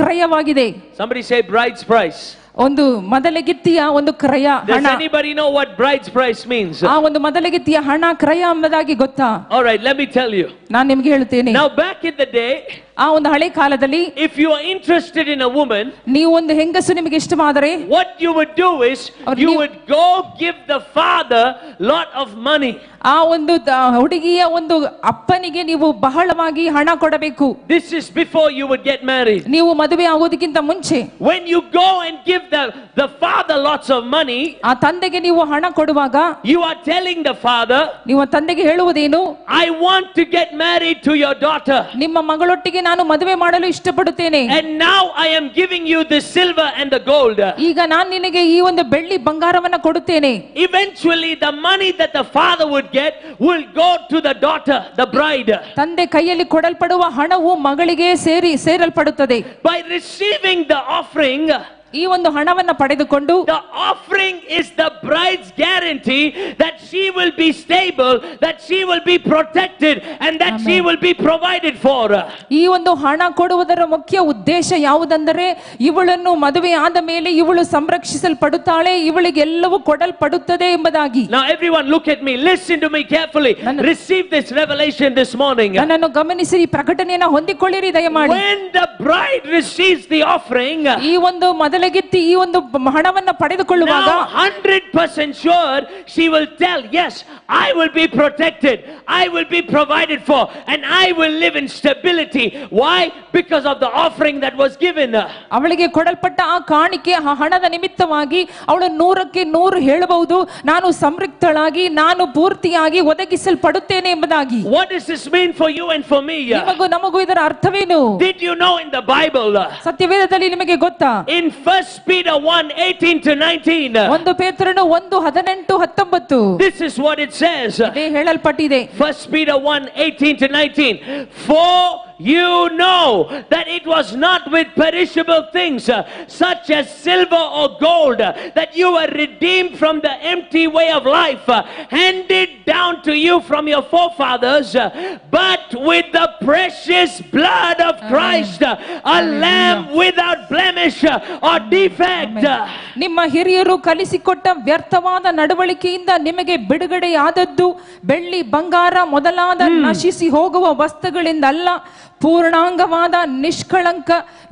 ಕ್ರಯವಾಗಿದೆ. Somebody say bride's price. ಒಂದು ಮದಲಗಿತ್ತಿಯ ಒಂದು ಕ್ರಯ ಹಣ. Does anybody know what bride's price means? ಆ ಒಂದು ಮದಲಗಿತ್ತಿಯ ಹಣ ಕ್ರಯ ಎಂಬುದಾಗಿ ಗೊತ್ತಾ? All right, let me tell you. ನಾನು ನಿಮಗೆ ಹೇಳ್ತೇನೆ. Now back in the day, ಆ ಒಂದು ಹಳೆ ಕಾಲದಲ್ಲಿ if you are interested in a woman, ನೀವು ಒಂದು ಹೆಂಗಸು ನಿಮಗೆ ಇಷ್ಟವಾದರೆ what you would do is you would go give the father lot of money. ಆ ಒಂದು ಹುಡುಗಿಯ ಒಂದು ಅಪ್ಪನಿಗೆ ನೀವು ಬಹಳವಾಗಿ ಹಣ ಕೊಡಬೇಕು. This is before you would get married. ನೀವು ಮದುವೆ ಆಗೋದಕ್ಕಿಂತ ಮುಂಚೆ When you go and give the father lots of money, ಆ ತಂದೆಗೆ ನೀವು ಹಣ ಕೊಡುವಾಗ you are telling the father, ನೀವು ತಂದೆಗೆ ಹೇಳುವುದೇನು? I want to get married to your daughter. ನಿಮ್ಮ ಮಗಳೊಟ್ಟಿಗೆ ನಾನು ಮದುವೆ ಮಾಡಲು ಇಷ್ಟಪಡುತ್ತೇನೆ. And now I am giving you the silver and the gold. ಈಗ ನಾನು ನಿನಗೆ ಈ ಒಂದು ಬೆಳ್ಳಿ ಬಂಗಾರವನ್ನ ಕೊಡುತ್ತೇನೆ. Eventually the money that the father would get will go to the daughter, the bride. ತಂದೆ ಕೈಯಲ್ಲಿ ಕೊಡಲ್ಪಡುವ ಹಣವು ಮಗಳಿಗೆ ಸೇರಲ್ಪಡುತ್ತದೆ. By receiving the offering, ಈ ಒಂದು ಹಣವನ್ನ ಪಡೆದುಕೊಂಡು the offering is the bride's guarantee that she will be stable, that she will be protected, and that she will be provided for. ಈ ಒಂದು ಹಣ ಕೊಡುವುದರ ಮುಖ್ಯ ಉದ್ದೇಶ ಯಾವುದೆಂದರೆ ಇವಳನ್ನು ಮದುವೆ ಆದ ಮೇಲೆ ಇವಳು ಸಂರಕ್ಷಿಸಲ್ಪಡುತ್ತಾಳೆ, ಇವಳಿಗೆ ಎಲ್ಲವೂ ಕೊಡಲ್ಪಡುತ್ತದೆ ಎಂಬುದಾಗಿ. Now everyone look at me, listen to me carefully. Receive this revelation this morning. ನನ್ನನ್ನು ಗಮನಿಸಿ ಈ ಪ್ರಕಟಣೆಯನ್ನು ಹೊಂದಿಕೊಳ್ಳಿರಿ ದಯಮಾಡಿ. When the bride receives the offering, ಈ ಒಂದು ಮದಲಗಿತ್ತಿ ಈ ಒಂದು ಹಣವನ್ನ ಪಡೆದುಕೊಳ್ಳುವಾಗ 100% sure she will tell, yes, I will be protected, I will be provided for, and I will live in stability. Why? Because of the offering that was given. ಅವಳಿಗೆ ಕೊಡಲ್ಪಟ್ಟ ಆ ಕಾಣಿಕೆ, ಆ ಹಣದ ನಿಮಿತ್ತವಾಗಿ ಅವಳು 100ಕ್ಕೆ 100 ಹೇಳಬಹುದು, ನಾನು ಸಂತೃಪ್ತಳಾಗಿ ನಾನು ಪೂರ್ತಿಯಾಗಿ ಒದಗಿಸಲ್ಪಡುತ್ತೇನೆ ಎಂಬುದಾಗಿ. What does this mean for you and for me? ನಿಮಗೂ ನಮಗೂ ಇದರ ಅರ್ಥವೇನು? Did you know in the Bible, ಸತ್ಯವೇದದಲ್ಲಿ ನಿಮಗೆ ಗೊತ್ತಾ? in 1 Peter 1:18 to 19, 1 ಪೇತ್ರನು 1:18-19 this is what it says. ಇದೇ ಹೇಳಲ್ಪಟ್ಟಿದೆ. 1 Peter 1:18 to 19, for you know that it was not with perishable things such as silver or gold that you were redeemed from the empty way of life handed down to you from your forefathers, but with the precious blood of Christ, a lamb without blemish or defect. ನಿಮ್ಮ ಹಿರಿಯರು ಕಲಿಸಿಕೊಟ್ಟ ವ್ಯರ್ಥವಾದ ನಡವಳಿಕೆಯಿಂದ ನಿಮಗೆ ಬಿಡುಗಡೆಯಾದದ್ದು ಬೆಳ್ಳಿ ಬಂಗಾರ ಮೊದಲಾದ ನಶಿಸಿ ಹೋಗುವ ವಸ್ತುಗಳಿಂದಲ್ಲ, ಪೂರ್ಣಾಂಗವಾದ ನಿಷ್ಕಳಂಕ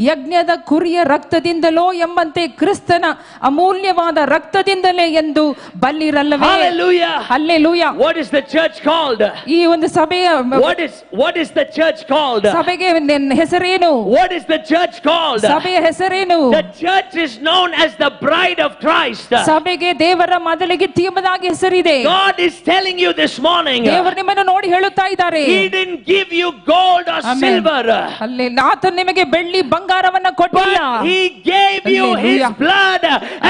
ಯಜ್ಞದ ಕುರಿಯ ರಕ್ತದಿಂದಲೋ ಎಂಬಂತೆ ಕ್ರಿಸ್ತನ ಅಮೂಲ್ಯವಾದ ರಕ್ತದಿಂದಲೇ ಎಂದು ಬಲ್ಲಿರಲ್ಲವೇ. Hallelujah. Hallelujah. What is the church called? ಈ ಒಂದು ಸಭೆಯ what is the church called? ಸಭೆಗೆ ಹೆಸರೇನು? What is the church called? ಸಭೆಯ ಹೆಸರೇನು? The church is known as the bride of Christ. ಸಭೆಗೆ ದೇವರ ಮದಲಿಗಿತ್ತಿ ಎಂಬುದಾಗಿ ಹೆಸರಿದೆ. God is telling you this morning. ದೇವರು ನಿಮ್ಮನ್ನು ನೋಡಿ ಹೇಳುತ್ತಾ ಇದ್ದಾರೆ. He didn't give you gold or silver. ಅಲ್ಲಿ ಆತ ನಿಮಗೆ ಬೆಳ್ಳಿ ಬಂಗಾರವನ್ನ ಕೊಟ್ಟಿಲ್ಲ. But he gave you his blood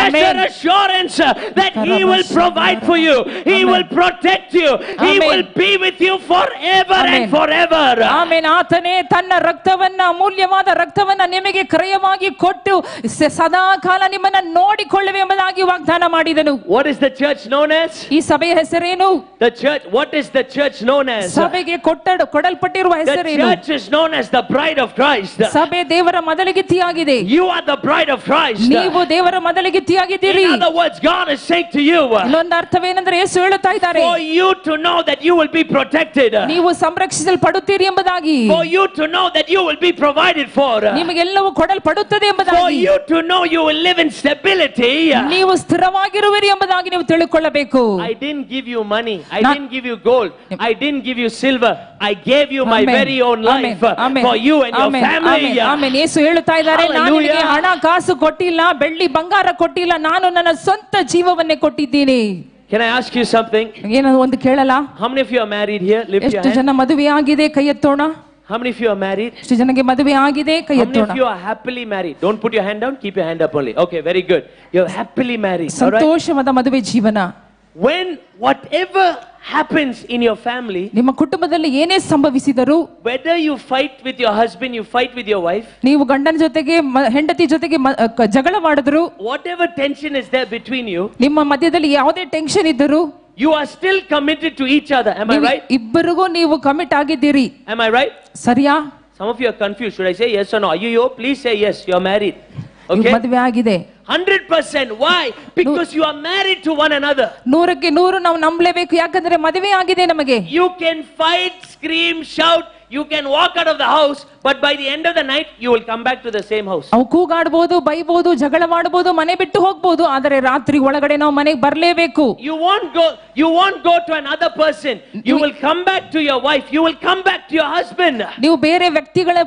as an assurance that he will provide for you. He will protect you. He will be with you forever and forever. Amen. ಆತನೇ ತನ್ನ ರಕ್ತವನ್ನ, ಅಮೂಲ್ಯವಾದ ರಕ್ತವನ್ನ ನಿಮಗೆ ಕ್ರಯವಾಗಿ ಕೊಟ್ಟು ಸದಾ ಕಾಲ ನಿಮ್ಮನ್ನ ನೋಡಿಕೊಳ್ಳುವೆ ಎಂಬುದಾಗಿ ವಾಗ್ದಾನ ಮಾಡಿದನು. What is the church known as? ಈ ಸಭೆಯ ಹೆಸರೇನು? The church. What is the church known as? ಸಭೆಗೆ ಕೊಡಲ್ಪಟ್ಟಿರುವ ಹೆಸರೇನು? The church is known as the bride of Christ. ಸಭೆ ದೇವರ ಮದಲಿಗಿತ್ತಿಯಾಗಿದೆ. You are the bride of Christ. ನೀವು ದೇವರ ಮದಲಿಗಿತ್ತಿಯಾಗಿದ್ದೀರಿ. In other words, God is saying to you, ಇನ್ನೊಂದು ಅರ್ಥವೇನೆಂದರೆ ಯೇಸು ಹೇಳುತ್ತಾ ಇದ್ದಾರೆ, for you to know that you will be protected, ನೀವು ಸಂರಕ್ಷಿಸಲ್ಪಡುತ್ತೀರಿ ಎಂಬುದಾಗಿ, for you to know that you will be provided for, ನಿಮಗೆಲ್ಲವೂ ಕೊಡಲ್ಪಡುತ್ತದೆ for ಎಂಬುದಾಗಿ, you to know you will live in stability, ನೀವು ಸ್ಥಿರವಾಗಿರುವಿರಿ ಎಂಬುದಾಗಿ ನೀವು ತಿಳಿದುಕೊಳ್ಳಬೇಕು. I didn't give you money, I didn't give you gold, I didn't give you silver, I gave you my very own life for you and your family. Amen. ಯೇಸು ಹೇಳುತ್ತಾ ಇದ್ದಾರೆ, ನಾನು ನಿಮಗೆ ಹಣ ಕಾಸು ಕೊಟ್ಟಿಲ್ಲ, ಬೆಳ್ಳಿ ಬಂಗಾರ ಕೊಟ್ಟಿಲ್ಲ, ನಾನು ನನ್ನ ಸ್ವಂತ ಜೀವವನ್ನೇ ಕೊಟ್ಟಿದ್ದೀನಿ. Can I ask you something? ಏನೋ ಒಂದು ಕೇಳಲ್ಲ? How many of you are married here? Lift your ಎಷ್ಟು hand. ಜನ ಮದುವೆ ಆಗಿದೆ? ಕೈ ಎತ್ತೋಣ. How many of you are married? ಎಷ್ಟು ಜನಕ್ಕೆ ಮದುವೆ ಆಗಿದೆ? ಕೈ How many ಎತ್ತೋಣ. of you are happily married? Don't put your hand down, keep your hand up only. Okay, very good. You're happily married. All right? ಸಂತೋಷವಾದ ಮದುವೆ ಜೀವನ. When whatever happens in your family, ನಿಮ್ಮ ಕುಟುಂಬದಲ್ಲಿ ಏನೇ ಸಂಭವಿಸಿದರೂ, whether you fight with your husband, you fight with your wife, ನೀವು ಗಂಡನ ಜೊತೆಗೆ ಹೆಂಡತಿ ಜೊತೆಗೆ ಜಗಳ ಮಾಡಿದ್ರು, whatever tension is there between you, ನಿಮ್ಮ ಮಧ್ಯದಲ್ಲಿ ಯಾವುದೇ ಟೆನ್ಷನ್ ಇದ್ದರೂ, you are still committed to each other. Am I right? ಇಬ್ಬರಿಗೂ ನೀವು ಕಮಿಟ್ ಆಗಿದ್ದೀರಿ. Am I right? ಸರಿಯಾ? Some of you are confused. Should I say yes or no? Are you? Please say yes. You are married. Okay? ಮದುವೆ ಆಗಿದೆ. 100%. Why? Because you are married to one another. 100ಕ್ಕೆ 100 ನಾವು ನಂಬಲೇಬೇಕು. ಯಾಕಂದ್ರೆ ಮದುವೆ ಆಗಿದೆ ನಮಗೆ. You can fight, scream, shout. You can walk out of the house, but by the end of the night, you will come back to the same house. ನಾವು ಕೂಗಾಡಬಹುದು, ಬೈಬಹುದು, ಜಗಳ ಮಾಡಬಹುದು, ಮನೆ ಬಿಟ್ಟು ಹೋಗಬಹುದು, ಆದರೆ ರಾತ್ರಿ ಒಳಗಡೆ ನಾವು ಮನೆಗೆ ಬರಲೇಬೇಕು. You won't go to another person. You will come back to your wife. You will come back to your husband. ನೀವು ಬೇರೆ ವ್ಯಕ್ತಿಗಳ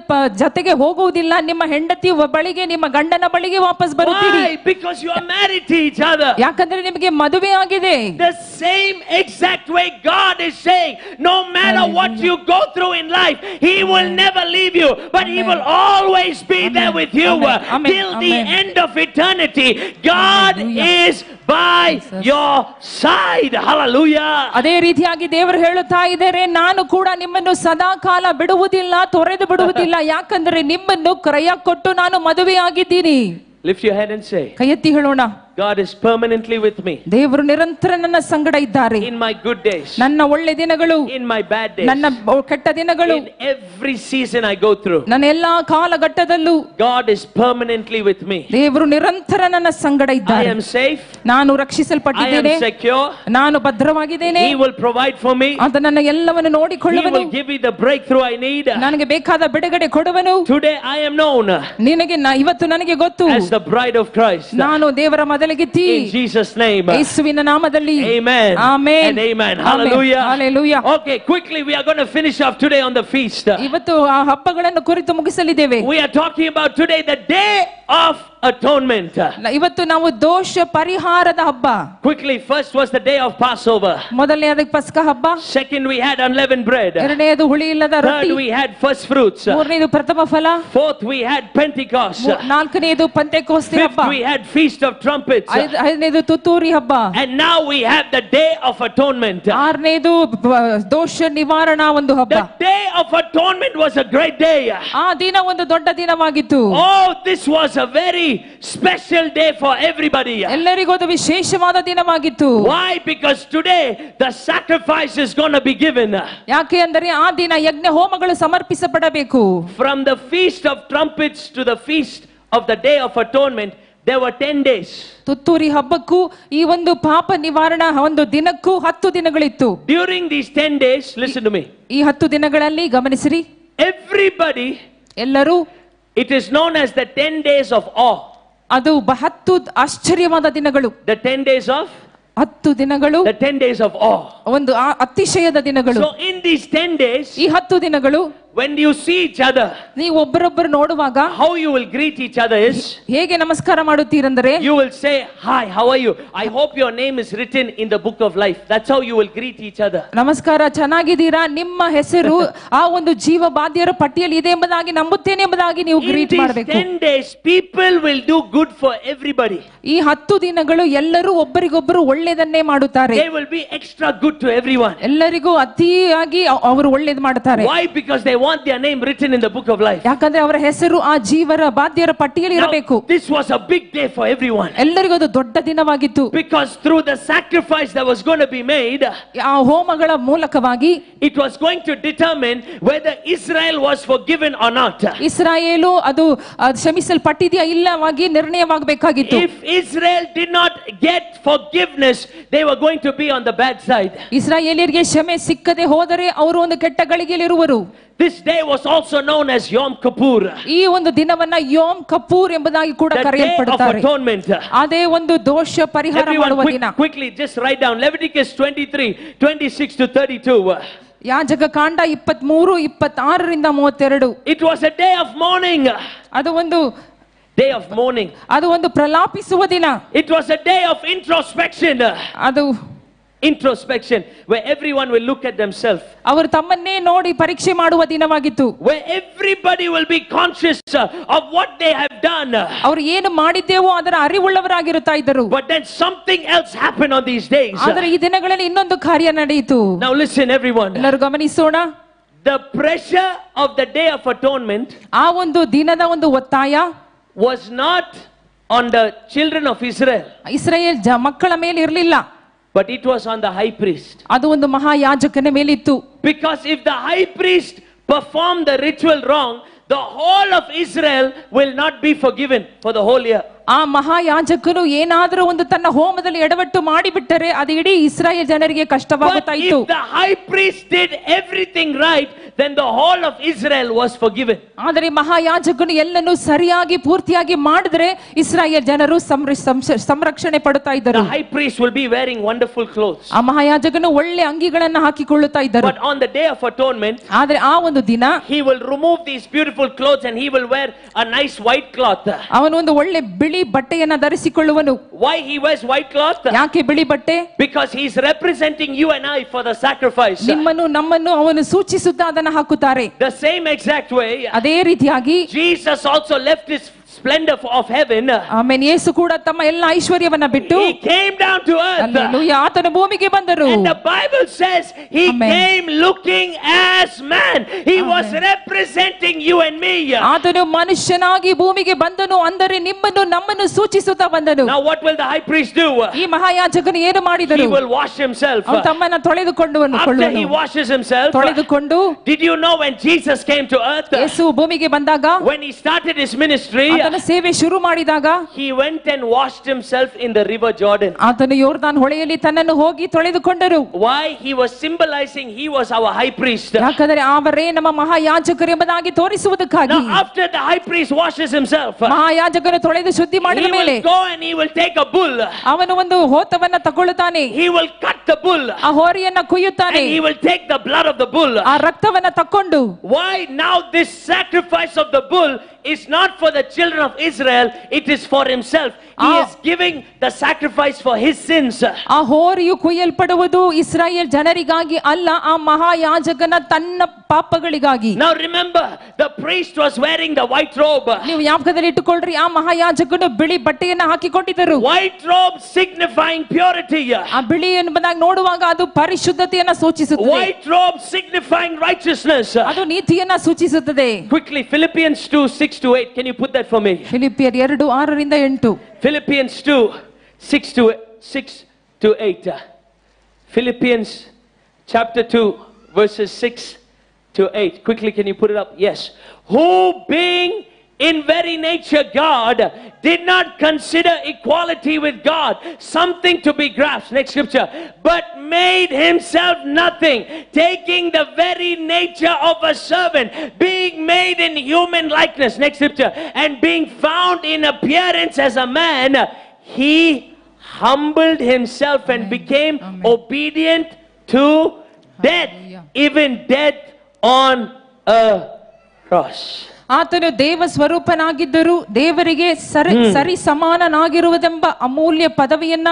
ಜೊತೆಗೆ ಹೋಗುವುದಿಲ್ಲ. ನಿಮ್ಮ ಹೆಂಡತಿ ಬಳಿಗೆ, ನಿಮ್ಮ ಗಂಡನ ಬಳಿಗೆ ವಾಪಸ್ ಬರುತ್ತೀರಿ. Why? Because you are married to each other. ಯಾಕಂದ್ರೆ ನಿಮಗೆ ಮದುವೆ ಆಗಿದೆ. The same exact way God is saying, no matter what you go through in life, He will never leave you, but He will always be there with you till the end of eternity. God is by your side. Hallelujah. ಅದೇ ರೀತಿಯಾಗಿ ದೇವರು ಹೇಳುತ್ತಾ ಇದ್ದಾರೆ, ನಾನು ಕೂಡ ನಿಮ್ಮನ್ನು ಸದಾ ಕಾಲ ಬಿಡುವುದಿಲ್ಲ, ತೊರೆದು ಬಿಡುವುದಿಲ್ಲ. ಯಾಕಂದ್ರೆ ನಿಮ್ಮನ್ನು ಕ್ರಯ ಕೊಟ್ಟು ನಾನು ಮದುವೆಯಾಗಿದ್ದೀನಿ. Lift your head and say, ಕೈ ಎತ್ತಿ ಹೇಳೋಣ, God is permanently with me. ದೇವರು ನಿರಂತರ ನನ್ನ ಸಂಗಡ ಇದ್ದಾರೆ. In my good days, ನನ್ನ ಒಳ್ಳೆ ದಿನಗಳು, in my bad days, ನನ್ನ ಕೆಟ್ಟ ದಿನಗಳು, in every season I go through, ನನ್ನ ಎಲ್ಲಾ ಕಾಲಘಟ್ಟದಲ್ಲೂ God is permanently with me. ದೇವರು ನಿರಂತರ ನನ್ನ ಸಂಗಡ I ಇದ್ದಾರೆ. am safe. ನಾನು I ರಕ್ಷಿಸಲ್ಪಟ್ಟಿದ್ದೇನೆ. am secure. ನಾನು ಭದ್ರವಾಗಿದ್ದೇನೆ. He will provide for me. ಆತ ನನ್ನ ಎಲ್ಲವನ್ನು He ನೋಡಿಕೊಳ್ಳುವನು. will give me the breakthrough I need. ನನಗೆ ಬೇಕಾದ ಬಿಡುಗಡೆ ಕೊಡುವನು. Today I am known ನಿನಗೆ ಇವತ್ತು ನನಗೆ ಗೊತ್ತು, as the bride of Christ. ನಾನು ದೇವರ ಮದಲಿಗಿತ್ತಿ. In Jesus' name. ಯೇಸುವಿನ ನಾಮದಲ್ಲಿ. Amen. Amen. And amen. Hallelujah. Hallelujah. Okay, quickly we are going to finish off today on the feast. ಇವತ್ತು ಆ ಹಬ್ಬಗಳನ್ನು ಕುರಿತು ಮುಗಿಸಲಿದ್ದೇವೆ. We are talking about today the day of atonement. ಇವತ್ತು ನಾವು ದೋಷ ಪರಿಹಾರದ ಹಬ್ಬ. Quickly, first was the day of Passover. ಮೊದಲನೇದು ಪಸ್ಕ ಹಬ್ಬ. Second we had unleavened bread. ಎರಡನೇದು ಹುಳಿ ಇಲ್ಲದ ರೊಟ್ಟಿ. Third we had first fruits. ಮೂರನೇದು ಪ್ರಥಮ ಫಲ. Fourth we had Pentecost. ನಾಲ್ಕನೇದು ಪಂತೆಕೋಸ್ತೆ ಹಬ್ಬ. Fifth we had Feast of Trumpets. ಐದನೇದು ತುತ್ತೂರಿ ಹಬ್ಬ. And now we have the day of atonement. ಆರನೇದು ದೋಷ ನಿವಾರಣಾ ಒಂದು ಹಬ್ಬ. The day of atonement was a great day. ಆ ದಿನ ಒಂದು ದೊಡ್ಡ ದಿನವಾಗಿತ್ತು. Oh, this was a very special day for everybody. ಎಲ್ಲರಿಗೂ ಅದು ವಿಶೇಷವಾದ ದಿನವಾಗಿತ್ತು. Why? Because today the sacrifice is going to be given. ಯಾಕೆ ಅಂದರೆ ಆ ದಿನ ಯಜ್ಞ ಹೋಮಗಳು ಸಮರ್ಪಿಸಪಡಬೇಕು. From the Feast of Trumpets to the Feast of the Day of Atonement, there were 10 days. ತುತ್ತೂರಿ ಹಬ್ಬಕ್ಕೂ ಈ ಒಂದು ಪಾಪ ನಿವಾರಣಾ ಒಂದು ದಿನಕ್ಕೂ 10 ದಿನಗಳಿತ್ತು. During these 10 days, listen to me. ಈ 10 ದಿನಗಳಲ್ಲಿ ಗಮನಿಸಿರಿ, everybody, ಎಲ್ಲರೂ, it is known as the 10 days of awe. ಅದು 10 ಆಶ್ಚರ್ಯವಾದ ದಿನಗಳು. The 10 days of 10 ದಿನಗಳು, the 10 days of awe. ಒಂದು ಅತಿಶಯದ ದಿನಗಳು. So in these 10 days, ಈ 10 ದಿನಗಳು when you see each other, ನೀವು ಒಬ್ಬರೊಬ್ಬರು ನೋಡುವಾಗ how you will greet each other is, ಹೇಗೆ ನಮಸ್ಕಾರ ಮಾಡುತ್ತೀರಂದ್ರೆ, you will say, hi, how are you? I hope your name is written in the book of life. That's how you will greet each other. ನಮಸ್ಕಾರ, ಚೆನ್ನಾಗಿದ್ದೀರಾ, ನಿಮ್ಮ ಹೆಸರು ಆ ಒಂದು ಜೀವ ಬಾಧ್ಯರ ಪಟ್ಟಿಯಲ್ಲಿ ಇದೆ ಎಂಬುದಾಗಿ ನಂಬುತ್ತೇನೆ ಎಂಬುದಾಗಿ ನೀವು In ಗ್ರೀಟ್ these ಮಾಡಬೇಕು. 10 days, people will do good for everybody. ಈ 10 ದಿನಗಳು ಎಲ್ಲರೂ ಒಬ್ಬರಿಗೊಬ್ಬರು ಒಳ್ಳೆಯದನ್ನೇ ಮಾಡುತ್ತಾರೆ. They will be extra good to everyone. ಎಲ್ಲರಿಗೂ ಅತಿಯಾಗಿ ಅವರು ಒಳ್ಳೆಯದು ಮಾಡುತ್ತಾರೆ. Why? Because they want their name written in the book of life. ಯಾಕಂದ್ರೆ ಅವರ ಹೆಸರು ಆ ಜೀವರ ಬಾಧ್ಯರ ಪಟ್ಟಿಯಲ್ಲಿ ಇರಬೇಕು. Now, this was a big day for everyone. ಎಲ್ಲರಿಗೂ ಅದು ದೊಡ್ಡ ದಿನವಾಗಿತ್ತು. Because through the sacrifice that was going to be made, ಆ ಹೋಮಗಳ ಮೂಲಕವಾಗಿ it was going to determine whether Israel was forgiven or not. ಇಸ್ರಾಯೇಲು ಅದು ಕ್ಷಮಿಸಲ್ಪಟ್ಟಿದೆಯಾ ಇಲ್ಲವಾಗಿ ನಿರ್ಣಯವಾಗಬೇಕಾಗಿತ್ತು. If Israel did not get forgiveness, they were going to be on the bad side. ಇಸ್ರಾಯೇಲಿಯರಿಗೆ ಕ್ಷಮೆ ಸಿಕ್ಕದೆ ಹೋದರೆ ಅವರು ಒಂದು ಕೆಟ್ಟ ಗಳಿಗೆಯಲ್ಲಿರುವರು. This day was also known as Yom Kippur, ಈ ಒಂದು ದಿನವನ್ನ ಯೋಮ್ ಕಪೂರ್ ಎಂಬುದಾಗಿ ಕೂಡ the day of ಕರೆಯಲ್ಪಡುತ್ತಾರೆ. atonement. ಅದೇ ಒಂದು ದೋಷ ಪರಿಹಾರ ಮಾಡುವ ದಿನ. Quickly just write down Leviticus 23, 26 to 32. ಯಾಜಕ ಕಾಂಡ 23, 26 32. It was a day of mourning. ಅದು ಒಂದು Day of mourning. ಅದು ಒಂದು ಪ್ರಲಾಪಿಸುವ ದಿನ. It was a day of introspection. ಅದು Introspection, where everyone will look at themselves. ಅವರು ತಮ್ಮನ್ನೇ ನೋಡಿ ಪರೀಕ್ಷೆ ಮಾಡುವ ದಿನವಾಗಿತ್ತು. Where everybody will be conscious of what they have done. ಅವರು ಏನು ಮಾಡಿದ್ದೇವೋ ಅದರ ಅರಿವುಳ್ಳವರಾಗಿರುತ್ತಾ ಇದ್ದರು. But then something else happened on these days. ಆದರೆ ಈ ದಿನಗಳಲ್ಲಿ ಇನ್ನೊಂದು ಕಾರ್ಯ ನಡೆಯಿತು. Now listen everyone. ಎಲ್ಲರೂ ಗಮನಿಸೋಣ. The pressure of the day of atonement ಆ ಒಂದು ದಿನದ ಒಂದು ಒತ್ತಾಯ was not on the children of Israel, Israel ಮಕ್ಕಳ ಮೇಲೆ ಇರಲಿಲ್ಲ. but it was on the high priest. ಅದು ಒಂದು ಮಹಾಯಾಜಕನ ಮೇಲಿತ್ತು. Because if the high priest performed the ritual wrong, the whole of Israel will not be forgiven for the whole year. ಆ ಮಹಾಯಾಜಕನು ಏನಾದರೂ ಒಂದು ತನ್ನ ಹೋಮದಲ್ಲಿ ಎಡವಟ್ಟು ಮಾಡಿಬಿಟ್ಟರೆ ಅದು ಇಡೀ ಇಸ್ರಾಯೇಲ್ ಜನರಿಗೆ But ಕಷ್ಟವಾಗುತ್ತಾ ಇತ್ತು. if the high priest did everything right, then the whole of Israel was forgiven. ಆದರೆ ಮಹಾಯಾಜಕನು ಎಲ್ಲನೂ ಸರಿಯಾಗಿ ಪೂರ್ತಿಯಾಗಿ ಮಾಡಿದ್ರೆ ಇಸ್ರಾಯೇಲ್ ಜನರು ಸಂರಕ್ಷಣೆ ಪಡುತ್ತಾ ಇದ್ದರು. The high priest will be wearing wonderful clothes. ಆ ಮಹಾಯಾಜಕನು ಒಳ್ಳೆ ಅಂಗಿಗಳನ್ನು ಹಾಕಿಕೊಳ್ಳುತ್ತಾ ಇದ್ದರು. But on the day of atonement, ಆದರೆ ಆ ಒಂದು ದಿನ he will remove these beautiful clothes and he will wear a nice white cloth. ಅವನು ಒಂದು ಒಳ್ಳೆ ಬಿಳಿ ಬಟ್ಟೆಯನ್ನ ಧರಿಸಿಕೊಳ್ಳುವನು. Why he wears white cloth? ಯಾಕೆ ಬಿಳಿ ಬಟ್ಟೆ? Because he is representing you and I for the sacrifice. ನಿಮ್ಮನ್ನು ನಮ್ಮನ್ನು ಅವನು ಸೂಚಿಸುತ್ತಾ ಅದನ್ನು ಹಾಕುತ್ತಾರೆ. The same exact way, ಅದೇ ರೀತಿಯಾಗಿ Jesus also left his splendor of heaven. ಆಮೇಲೆ ಯೇಸು ಕೂಡ ತಮ್ಮ ಎಲ್ಲ ಐಶ್ವರ್ಯವನ್ನ ಬಿಟ್ಟು He came down to earth. Hallelujah, ಆತನು ಭೂಮಿಗೆ ಬಂದರು. And the Bible says he Amen. came looking as man. He was representing you and me. ಆತನು ಮನುಷ್ಯನಾಗಿ ಭೂಮಿಗೆ ಬಂದನು, ಅಂದರೆ ನಿಮ್ಮನ್ನು ನಮ್ಮನ್ನು ಸೂಚಿಸುತ್ತಾ ಬಂದನು. Now what will the high priest do? ಈ ಮಹಾಯಾಜಕನು ಏನು ಮಾಡಿದರು? He will wash himself. ಅವನು ತಮ್ಮನ್ನು ತೊಳೆದುಕೊಂಡು After he washes himself, ತೊಳೆದುಕೊಂಡು did you know when Jesus came to earth, ಯೇಸು ಭೂಮಿಗೆ ಬಂದಾಗ, when he started his ministry, ಆತನ ಸೇವೆ ಶುರು ಮಾಡಿದಾಗ he went and washed himself in the river Jordan. ಆತನು ಯೋರ್ದಾನ್ ಹೊಳೆಯಲ್ಲಿ ತನ್ನನ್ನು ಹೋಗಿ ತೊಳೆದುಕೊಂಡರು. Why? He was symbolizing he was our high priest. ಯಾಕಂದರೆ ಅವರೇ ನಮ್ಮ ಮಹಾಯಾಜಕರು ಎಂಬುದಾಗಿ ತೋರಿಸುವುದಕ್ಕಾಗಿ. Now after the high priest washes himself, ಮಹಾಯಾಜಕನು ತೊಳೆದು ಶುದ್ಧಿ ಮಾಡಿದ he ಮೇಲೆ will go and he will take a bull. ಅವನು ಒಂದು ಹೋತವನ್ನ ತಗೊಳ್ಳುತ್ತಾನೆ. He will cut the bull ಆ ಹೋರಿಯನ್ನ ಕುಯ್ಯುತ್ತಾನೆ. and he will take the blood of the bull. ಆ ರಕ್ತವನ್ನ ತಕೊಂಡು, Why? Now this sacrifice of the bull is not for the children of Israel, it is for himself. He is giving the sacrifice for his sins. ಆ ಹೋರಿಯು ಕುಯ್ಯಲ್ಪಡುವುದು ಇಸ್ರಾಯೇಲ್ ಜನರಿಗಾಗಿ ಅಲ್ಲ, ಆ ಮಹಾಯಾಜಕನ ತನ್ನ ಪಾಪಗಳಿಗಾಗಿ. Now remember, the priest was wearing the white robe. ನೀವು ಜ್ಞಾಪಕದಲ್ಲಿ ಇಟ್ಟುಕೊಳ್ಳ್ರಿ, ಆ ಮಹಾಯಾಜಕನು ಬಿಳಿ ಬಟ್ಟೆಯನ್ನ ಹಾಕಿಕೊಂಡಿದ್ದರು. White robe signifying purity. ಆ ಬಿಳಿ ಎಂಬುದಾಗಿ ನೋಡುವಾಗ ಅದು ಪರಿಶುದ್ಧತೆಯನ್ನ ಸೂಚಿಸುತ್ತದೆ. White robe signifying righteousness. ಅದು ನೀತಿಯನ್ನ ಸೂಚಿಸುತ್ತದೆ. Quickly, Philippians 2, 6 to 8. Can you put that for me? ಫಿಲಿಪಿಯರ್ 2, 6 ರಿಂದ 8. Philippians 2, 6 to 8. Philippians chapter 2, verses 6 to 8. Quickly, can you put it up? Yes. Who being in very nature God did not consider equality with God something to be grasped. Next scripture. But made himself nothing, taking the very nature of a servant, being made in human likeness. Next scripture. And being found in appearance as a man, he humbled himself and became obedient to death, even death on a cross. ಆತನು ದೇವ ಸ್ವರೂಪನಾಗಿದ್ದರೂ ದೇವರಿಗೆ ಸರಿ ಸಮಾನನಾಗಿರುವುದೆಂಬ ಅಮೂಲ್ಯ ಪದವಿಯನ್ನ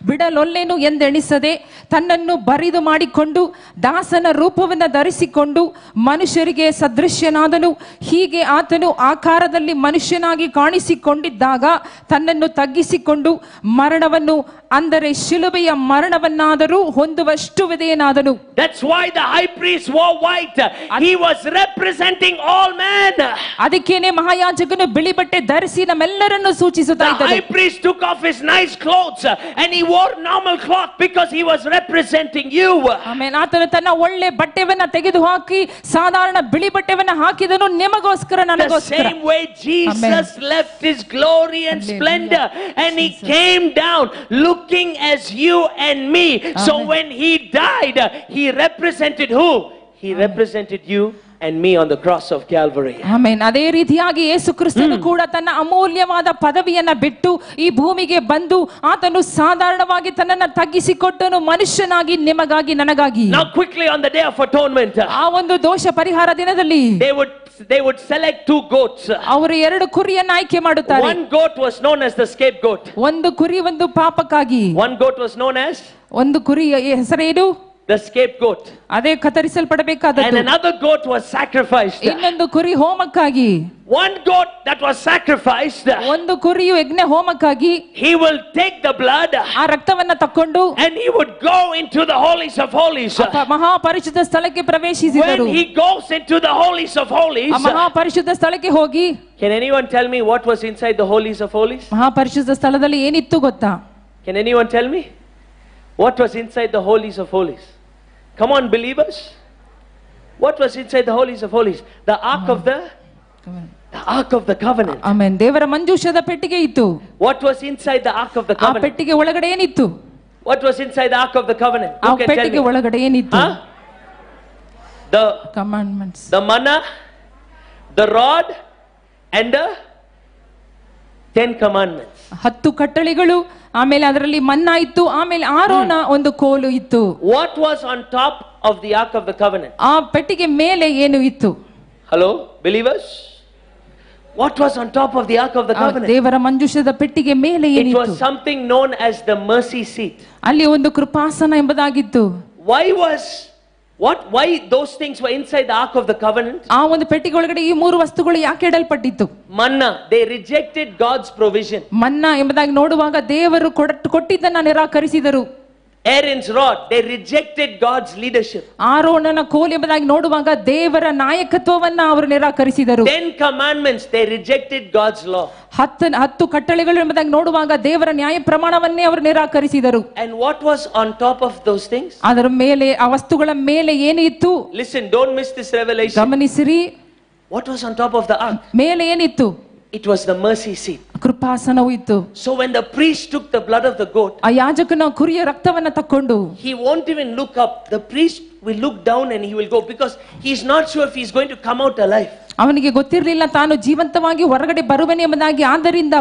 ಬಿಡಲೊಲ್ಲೆನು ಎಂದೆಣಿಸದೆ ತನ್ನನ್ನು ಬರಿದು ಮಾಡಿಕೊಂಡು ದಾಸನ ರೂಪವನ್ನು ಧರಿಸಿಕೊಂಡು ಮನುಷ್ಯರಿಗೆ ಸದೃಶ್ಯನಾದನು. ಹೀಗೆ ಆತನು ಆಕಾರದಲ್ಲಿ ಮನುಷ್ಯನಾಗಿ ಕಾಣಿಸಿಕೊಂಡಿದ್ದಾಗ ತನ್ನನ್ನು ತಗ್ಗಿಸಿಕೊಂಡು ಮರಣವನ್ನು, ಅಂದರೆ ಶಿಲುಬೆಯ ಮರಣವನ್ನಾದರೂ ಹೊಂದುವಷ್ಟು ವಿಧೇಯನಾದನು. That's why the high priest wore white. He was representing all men. ಅದಕ್ಕೇನೆ ಮಹಾಯಾಜಕನು ಬಿಳಿ ಬಟ್ಟೆ ಧರಿಸಿ ನಮ್ಮೆಲ್ಲರನ್ನು ಸೂಚಿಸುತ್ತಾ ಇದ್ದನು. The high priest took off his nice clothes and he wore normal cloth because he was representing you. Amen. ಆತನು ತನ್ನ ಒಳ್ಳೆ ಬಟ್ಟೆವನ್ನ ತೆಗೆದು ಹಾಕಿ ಸಾಧಾರಣ ಬಿಳಿ ಬಟ್ಟೆವನ್ನ ಹಾಕಿದನು ನಿಮಗೋಸ್ಕರ, ನನಗೋಸ್ಕರ. The same way Jesus left his glory and splendor and he came down looking as you and me. So when he died, he represented who? He represented you and me on the cross of Calvary. Amen. ಅದೇ ರೀತಿಯಾಗಿ ಯೇಸು ಕ್ರಿಸ್ತನು ಕೂಡ ತನ್ನ ಅಮೂಲ್ಯವಾದ ಪದವಿಯನ್ನ ಬಿಟ್ಟು ಈ ಭೂಮಿಗೆ ಬಂದು ಆತನು ಸಾಧಾರಣವಾಗಿ ತನ್ನನ್ನು ತಗ್ಗಿಸಿಕೊಟ್ಟನು ಮನುಷ್ಯನಾಗಿ, ನಿಮಗಾಗಿ, ನನಗಾಗಿ. Now quickly on the day of atonement, ಆ ಒಂದು ದೋಷ ಪರಿಹಾರ ದಿನದಲ್ಲಿ they would select 2 goats. ಅವರು 2 ಕುರಿಯನ್ನು ಆಯ್ಕೆ ಮಾಡುತ್ತಾರೆ. One goat was known as the scapegoat. ಒಂದು ಕುರಿ ಒಂದು ಪಾಪಕ್ಕಾಗಿ. One goat was known as ಒಂದು ಕುರಿಯ ಹೆಸರೇನು? the scapegoat. ಅದೇ ಕತ್ತರಿಸಲ್ಪಡಬೇಕಾದದ್ದು. And another goat was sacrificed. ಇನ್ನೊಂದು ಕುರಿ ಹೋಮಕ್ಕಾಗಿ. One goat that was sacrificed, ಒಂದು ಕುರಿಯು ಯಜ್ಞ ಹೋಮಕ್ಕಾಗಿ. he will take the blood ಆ ರಕ್ತವನ್ನ ತಕೊಂಡು and he would go into the holies of holies. ಮಹಾಪರಿಶುದ್ಧ ಸ್ಥಳಕ್ಕೆ ಪ್ರವೇಶಿಸಿದರು. When he goes into the holies of holies, ಆ ಮಹಾಪರಿಶುದ್ಧ ಸ್ಥಳಕ್ಕೆ ಹೋಗಿ, can anyone tell me what was inside the holies of holies? ಮಹಾಪರಿಶುದ್ಧ ಸ್ಥಳದಲ್ಲಿ ಏನಿತ್ತು ಗೊತ್ತಾ? Can anyone tell me what was inside the holies of holies? Come on, believers. What was inside the holies of holies? The ark of the covenant. Amen. ದೇವರ ಮಂಜೂಷದ ಪೆಟ್ಟಿಗೆ ಇತ್ತು. What was inside the ark of the ಆ covenant? ಪೆಟ್ಟಿಗೆ ಒಳಗಡೆ ಏನಿತ್ತು? What was inside the ark of the covenant? ಆ Who can tell ಪೆಟ್ಟಿಗೆ me? ಒಳಗಡೆ ಏನಿತ್ತು? The commandments. the manna, the rod and the 10 commandments. 10 ಕಟ್ಟಳೆಗಳು, ಆಮೇಲೆ ಅದರಲ್ಲಿ ಮನ್ನಾ ಇತ್ತು, ಆಮೇಲೆ ಆರೋನ ಒಂದು ಕೋಲು ಇತ್ತು. What was on top of the ark of the covenant? ಆ ಪೆಟ್ಟಿಗೆ ಮೇಲೆ ಏನು ಇತ್ತು? Hello, believers? What was on top of the ark of the covenant? ದೇವರ ಮಂಜೂಷದ ಪೆಟ್ಟಿಗೆ ಮೇಲೆ It ಏನಿತ್ತು? was something known as the mercy seat. ಅಲ್ಲಿ ಒಂದು ಕೃಪಾಸನ ಎಂಬುದಾಗಿತ್ತು. Why those things were inside the ark of the covenant? ಆ ಒಂದು ಪೆಟ್ಟಿಗೆ ಒಳಗಡೆ ಈ 3 ವಸ್ತುಗಳು ಯಾಕೆ ಇಡಲ್ಪಟ್ಟಿತ್ತು? Manna, they rejected God's provision. ಮನ್ನಾ ಎಂಬುದಾಗಿ ನೋಡುವಾಗ ದೇವರು ಕೊಟ್ಟಿದ್ದನ್ನ ನಿರಾಕರಿಸಿದರು. Aaron's rod, they rejected God's leadership. ಆರೋನನ ಕೋಲು ಎಂಬುದಾಗಿ ನೋಡುವಾಗ ದೇವರ ನಾಯಕತ್ವವನ್ನ ಅವರು ನಿರಾಕರಿಸಿದರು. 10 commandments, they rejected God's law. 10 ಕಟ್ಟಳೆಗಳು ಎಂಬುದಾಗಿ ನೋಡುವಾಗ ದೇವರ ನ್ಯಾಯ ಪ್ರಮಾಣವನ್ನೇ ಅವರು ನಿರಾಕರಿಸಿದರು. And what was on top of those things? ಅದರ ಮೇಲೆ, ಆ ವಸ್ತುಗಳ ಮೇಲೆ ಏನು ಇತ್ತು? Listen, don't miss this revelation. ಗಮನಿಸಿರಿ. What was on top of the ark? ಮೇಲೆ ಏನಿತ್ತು? It was the mercy seat. ಕೃಪಾಸನವು ಇತ್ತು. So when the priest took the blood of the goat, ಆ ಯಾಜಕನ ಕುರಿಯ ರಕ್ತವನ್ನ ತಕೊಂಡು, he won't even look up. The priest will look down and he will go, because he's not sure if he's going to come out alive. ಅವನಿಗೆ ಗೊತ್ತಿರಲಿಲ್ಲ ತಾನು ಜೀವಂತವಾಗಿ ಹೊರಗಡೆ ಬರುವನೆ ಎಂಬುದಾಗಿ. ಆದ್ದರಿಂದ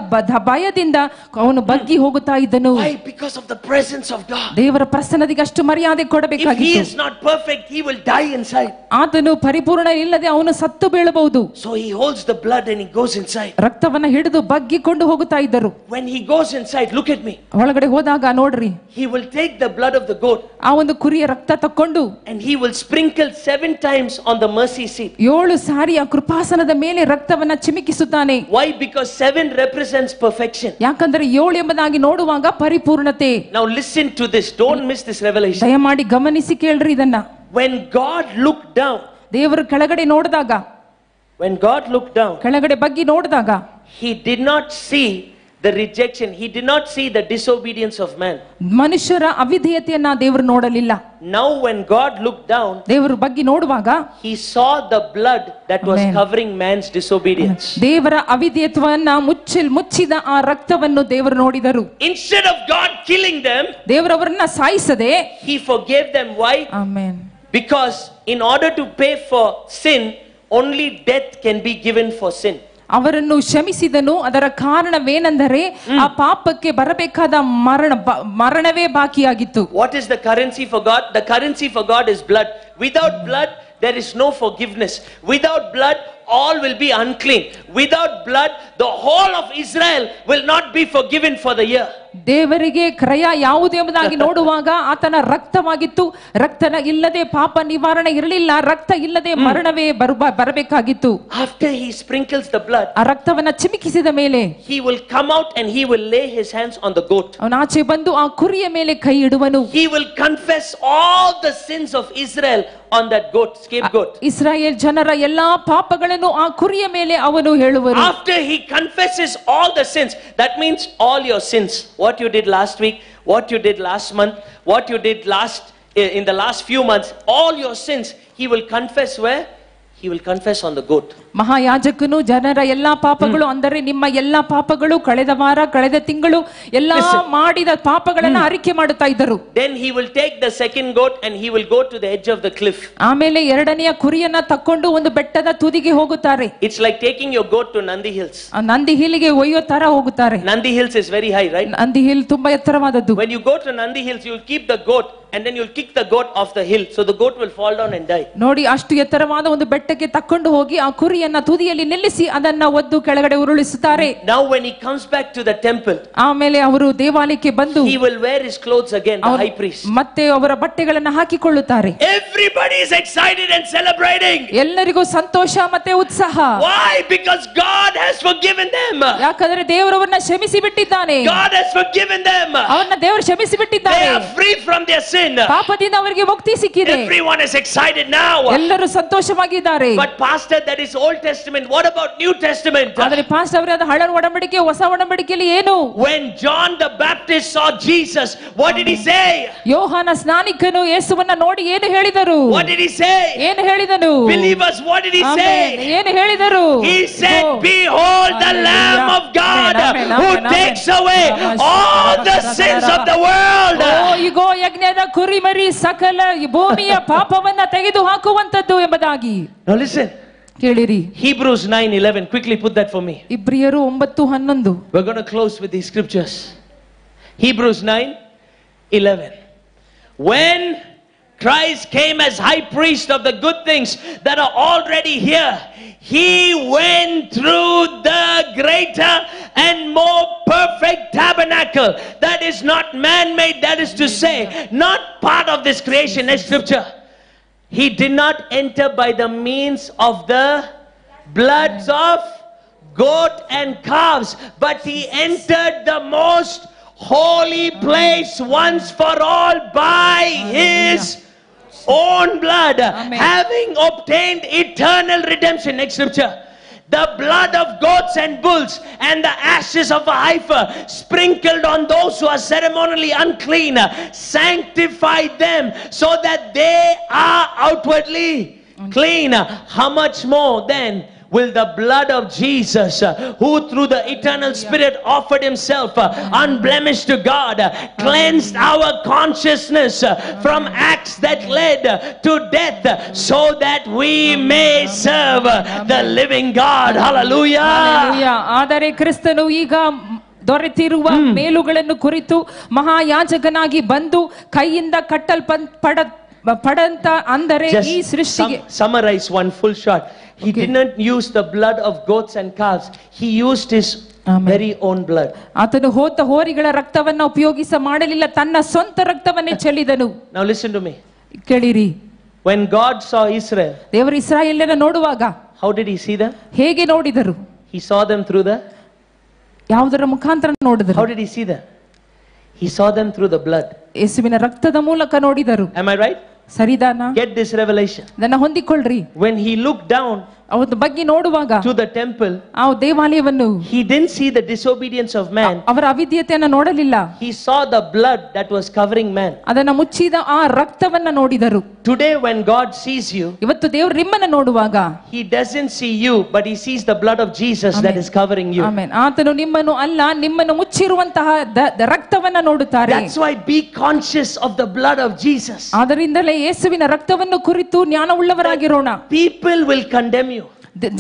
ಭಯದಿಂದ ಅವನು ಬಗ್ಗಿ ಹೋಗುತ್ತಾ ಇದ್ದನು. Why? Because of the presence of God. ದೇವರ ಪ್ರಸನ್ನತೆಗೆ ಅಷ್ಟು ಮರ್ಯಾದೆ If ಕೊಡಬೇಕಾಗಿತ್ತು. he is not perfect, he will die inside. ಆತನು ಪರಿಪೂರ್ಣ ಇಲ್ಲದೆ ಅವನು ಸತ್ತು ಬೀಳಬಹುದು. So he holds the blood and he goes inside. ರಕ್ತವನ್ನ ಹಿಡಿದು ಬಗ್ಗಿಕೊಂಡು ಹೋಗುತ್ತಾ ಇದ್ದರು. When he goes inside, look at me. ಒಳಗಡೆ ಹೋದಾಗ ನೋಡ್ರಿ, He will take the blood of the goat ಆ ಒಂದು ಕುರಿಯ ರಕ್ತ ತಕೊಂಡು and he will sprinkle 7 times on the mercy seat. 7 ಸಾರಿ ಆ ಕೃಪಾಸನದ ಮೇಲೆ ರಕ್ತವನ್ನ ಚಿಮಿಕಿಸುತ್ತಾನೆ. Why? Because 7 represents perfection. ಯಾಕಂದ್ರೆ 7 ಎಂಬುದಾಗಿ ನೋಡುವಾಗ ಪರಿಪೂರ್ಣತೆ. Now listen to this. Don't miss this revelation. ದಯಮಾಡಿ ಗಮನಿಸಿ ಕೇಳ್ರಿ ಇದನ್ನ. When God looked down, ದೇವರು ಕೆಳಗಡೆ ನೋಡಿದಾಗ, when God looked down, ಕೆಳಗಡೆ ಬಗ್ಗಿ ನೋಡಿದಾಗ, he did not see the rejection. He did not see the disobedience of man. ಮನುಷ್ಯರ ಅವಿಧೇಯತೆಯನ್ನ ದೇವರು ನೋಡಲಿಲ್ಲ. Now when God looked down, ದೇವರು ಬಗ್ಗೆ ನೋಡುವಾಗ he saw the blood that was Amen. covering man's disobedience. ದೇವರ ಅವಿಧೇಯತ್ವವನ್ನ ಮುಚ್ಚಿದ ಆ ರಕ್ತವನ್ನು ದೇವರು ನೋಡಿದರು. Instead of God killing them, ದೇವರವರನ್ನ ಸಾಯಿಸದೆ he forgave them. Why? Amen. Because in order to pay for sin, only death can be given for sin. ಅವರನ್ನು ಕ್ಷಮಿಸಿದನು. ಅದರ ಕಾರಣವೇನೆಂದರೆ ಆ ಪಾಪಕ್ಕೆ ಬರಬೇಕಾದ ಮರಣವೇ ಬಾಕಿಯಾಗಿತ್ತು. What is the currency for God? The currency for God is blood. Without blood there is no forgiveness. Without blood all will be unclean. Without blood the whole of Israel will not be forgiven for the year. ದೇವರಿಗೆ ಕ್ರಯ ಯಾವುದು ಎಂಬುದಾಗಿ ನೋಡುವಾಗ ಆತನ ರಕ್ತವಾಗಿತ್ತು. ರಕ್ತನ ಇಲ್ಲದೆ ಪಾಪ ನಿವಾರಣೆ ಇರಲಿಲ್ಲ. ರಕ್ತ ಇಲ್ಲದೆ ಮರಣವೇ ಬರಬೇಕಾಗಿತ್ತು. After he sprinkles the blood, ಆ ರಕ್ತವನ್ನ ಚಿಮುಕಿಸಿದ ಮೇಲೆ he will come out and he will lay his hands on the goat. ಅವನು ಆಚೆ ಬಂದು ಆ ಕುರಿಯ ಮೇಲೆ ಕೈ ಇಡುವನು. He will confess all the sins of Israel on that goat, scapegoat. Israel ಜನರ ಎಲ್ಲಾ ಪಾಪಗಳನ್ನು ಆ ಕುರಿಯ ಮೇಲೆ ಅವನು ಹೇಳುವನು. After he confesses all the sins, that means all your sins, what you did last week, what you did last month, what you did in the last few months, all your sins he will confess. Where? He will confess on the goat. ಮಹಾಯಾಜಕನು ಜನರ ಎಲ್ಲಾ ಪಾಪಗಳು ಅಂದರೆ ನಿಮ್ಮ ಎಲ್ಲಾ ಪಾಪಗಳು ಕಳೆದ ವಾರ ಕಳೆದ ತಿಂಗಳು ಎಲ್ಲಾ ಮಾಡಿದ ಪಾಪಗಳನ್ನು ಅರಿಕೆ ಮಾಡುತ್ತಾ ಇದ್ದರು. Then he will take the second goat and he will go to the edge of the cliff. ಆಮೇಲೆ ಎರಡನೆಯ ಕುರಿಯನ್ನ ತಕೊಂಡು ಒಂದು ಬೆಟ್ಟದ ತುದಿಗೆ ಹೋಗುತ್ತಾರೆ. It's like taking your goat to Nandi Hills. Nandi ಹಿಲ್ಗೆ ಒಯ್ಯೋ ತರ ಹೋಗುತ್ತಾರೆ. Nandi Hills is very high, right? Nandi hill ತುಂಬಾ ಎತ್ತರವಾದದ್ದು. When you go to Nandi Hills, you will keep the goat and then you'll kick the goat off the hill, so the goat will fall down and die. ನೋಡಿ, ಅಷ್ಟು ಎತ್ತರವಾದ ಒಂದು ಬೆಟ್ಟಕ್ಕೆ ತಕೊಂಡು ಹೋಗಿ ಆ ಕುರಿಯನ್ನ ತುದಿಯಲ್ಲಿ ನಿಲ್ಲಿಸಿ ಅದನ್ನ ಒದ್ದು ಕೆಳಗಡೆ ಉರುಳಿಸುತ್ತಾರೆ. Now when he comes back to the temple, ಆಮೇಲೆ ಅವರು ದೇವಾಲಯಕ್ಕೆ ಬಂದು he will wear his clothes again, the high priest. ಮತ್ತೆ ಅವರ ಬಟ್ಟೆಗಳನ್ನು ಹಾಕಿಕೊಳ್ಳುತ್ತಾರೆ. Everybody is excited and celebrating. ಎಲ್ಲರಿಗೂ ಸಂತೋಷ ಮತ್ತೆ ಉತ್ಸಾಹ. Why? Because God has forgiven them. ಯಾಕಂದ್ರೆ ದೇವರವರನ್ನ ಕ್ಷಮಿಸಿ ಬಿಟ್ಟಿದ್ದಾನೆ. God has forgiven them. ಅವರನ್ನ ದೇವರು ಕ್ಷಮಿಸಿ ಬಿಟ್ಟಿದ್ದಾರೆ. They are free from their sin. ಪಾಪದಿಂದ ಅವರಿಗೆ ಮುಕ್ತಿ ಸಿಕ್ಕಿದೆ. Everyone is excited now. ಎಲ್ಲರೂ ಸಂತೋಷವಾಗಿದ್ದಾರೆ. But pastor, that is Old Testament. What about New Testament? ಆದರೆ ಪಾಸ್ಟರ್ ಅವರೇ, ಅದು ಹಳೆ ಒಡಂಬಡಿಕೆ ಹೊಸ ಒಡಂಬಡಿಕೆಯಲ್ಲಿ ಏನು? When John the Baptist saw Jesus, what did he say? ಯೋಹಾನ ಸ್ನಾನಿಕನು ಯೇಸುವನ್ನ ನೋಡಿ ಏನು ಹೇಳಿದರು? What did he say? ಏನು ಹೇಳಿದನು? Believers, what did he say? ಏನು ಹೇಳಿದರು? He said, behold the Lamb of God who takes away all the sins of the world. ಇಗೋ ಯಜ್ಞದ ಕುರಿಮರಿ ಸಕಲ ಭೂಮಿಯ ಪಾಪವನ್ನ ತೆಗೆದು ಹಾಕುವಂತದ್ದು ಎಂಬುದಾಗಿ. Now listen. ಕೇಳಿರಿ. Hebrews 9:11. Quickly put that for me. ಇಬ್ರಿಯರು 9:11. We're going to close with these scriptures. Hebrews 9:11. When Christ came as high priest of the good things that are already here, he went through the greater and more perfect tabernacle that is not man-made, that is to say, not part of this creation. Next scripture. He did not enter by the means of the bloods of goat and calves, but he entered the most holy place once for all by his own blood, having obtained eternal redemption. Next scripture. The blood of goats and bulls and the ashes of a heifer sprinkled on those who are ceremonially unclean sanctify them so that they are outwardly clean. How much more then will the blood of Jesus, who through the eternal Spirit offered himself unblemished to God, cleansed our consciousness from acts that led to death, so that we may serve the living God. Hallelujah. ಆದರೆ ಕ್ರಿಸ್ತನು ಈಗ ದೊರೆತಿರುವ ಮೇಲುಗಳನ್ನು ಕುರಿತು ಮಹಾಯಾಜಕನಾಗಿ ಬಂದು ಕೈಯಿಂದ ಪಡಂತ ಅಂದರೆ ಈ ಸೃಷ್ಟಿಗೆ. Summarize one full shot. He did not use the blood of goats and calves. He used his very own blood. ಆತನು ಹೋತ ಹೋರಿಗಳ ರಕ್ತವನ್ನ ಉಪಯೋಗಿಸ ಮಾಡಲಿಲ್ಲ, ತನ್ನ ಸ್ವಂತ ರಕ್ತವನ್ನೇ ಚೆಲ್ಲಿದನು. Now listen to me. ಕೇಳಿರಿ. When God saw Israel, ದೇವರು ಇಸ್ರಾಯೇಲನ್ನ ನೋಡುವಾಗ how did he see them? ಹೇಗೆ ನೋಡಿದರು? He saw them through the ಯಾವುದರ ಮುಖಾಂತರ ನೋಡಿದರು? How did he see them? He saw them through the blood. ಯೇಸುವಿನ ರಕ್ತದ ಮೂಲಕ ನೋಡಿದರು. Am I right? ಸರಿದಾನಾ? Get this revelation. ಅದನ್ನ ಹೊಂದಿಕೊಳ್ಳ್ರಿ. When he looked down, ಅವತ್ತು ಬಗ್ಗೆ ನೋಡುವಾಗ to the temple, ಆ ದೇವಾಲಯವನ್ನು he didn't see the disobedience of man. ಅವರ ಅವಿಧೇಯತೆಯನ್ನು ನೋಡಲಿಲ್ಲ. He saw the blood that was covering man. ಅದನ್ನ ಮುಚ್ಚಿದ ಆ ರಕ್ತವನ್ನ ನೋಡಿದರು. Today when God sees you, ಇವತ್ತು ದೇವರು ನಿಮ್ಮನ್ನ ನೋಡುವಾಗ he doesn't see you, but he sees the blood of Jesus that is covering you. Amen. ಆತನು ನಿಮ್ಮನ್ನು ಅಲ್ಲ, ನಿಮ್ಮನ್ನು ಮುಚ್ಚಿರುವಂತಹ ರಕ್ತವನ್ನ ನೋಡುತ್ತಾರೆ. That's why be conscious of the blood of Jesus. ಆದ್ದರಿಂದಲೇ ಯೇಸುವಿನ ರಕ್ತವನ್ನು ಕುರಿತು ಜ್ಞಾನವುಳ್ಳವರಾಗಿರೋಣ. People will condemn you.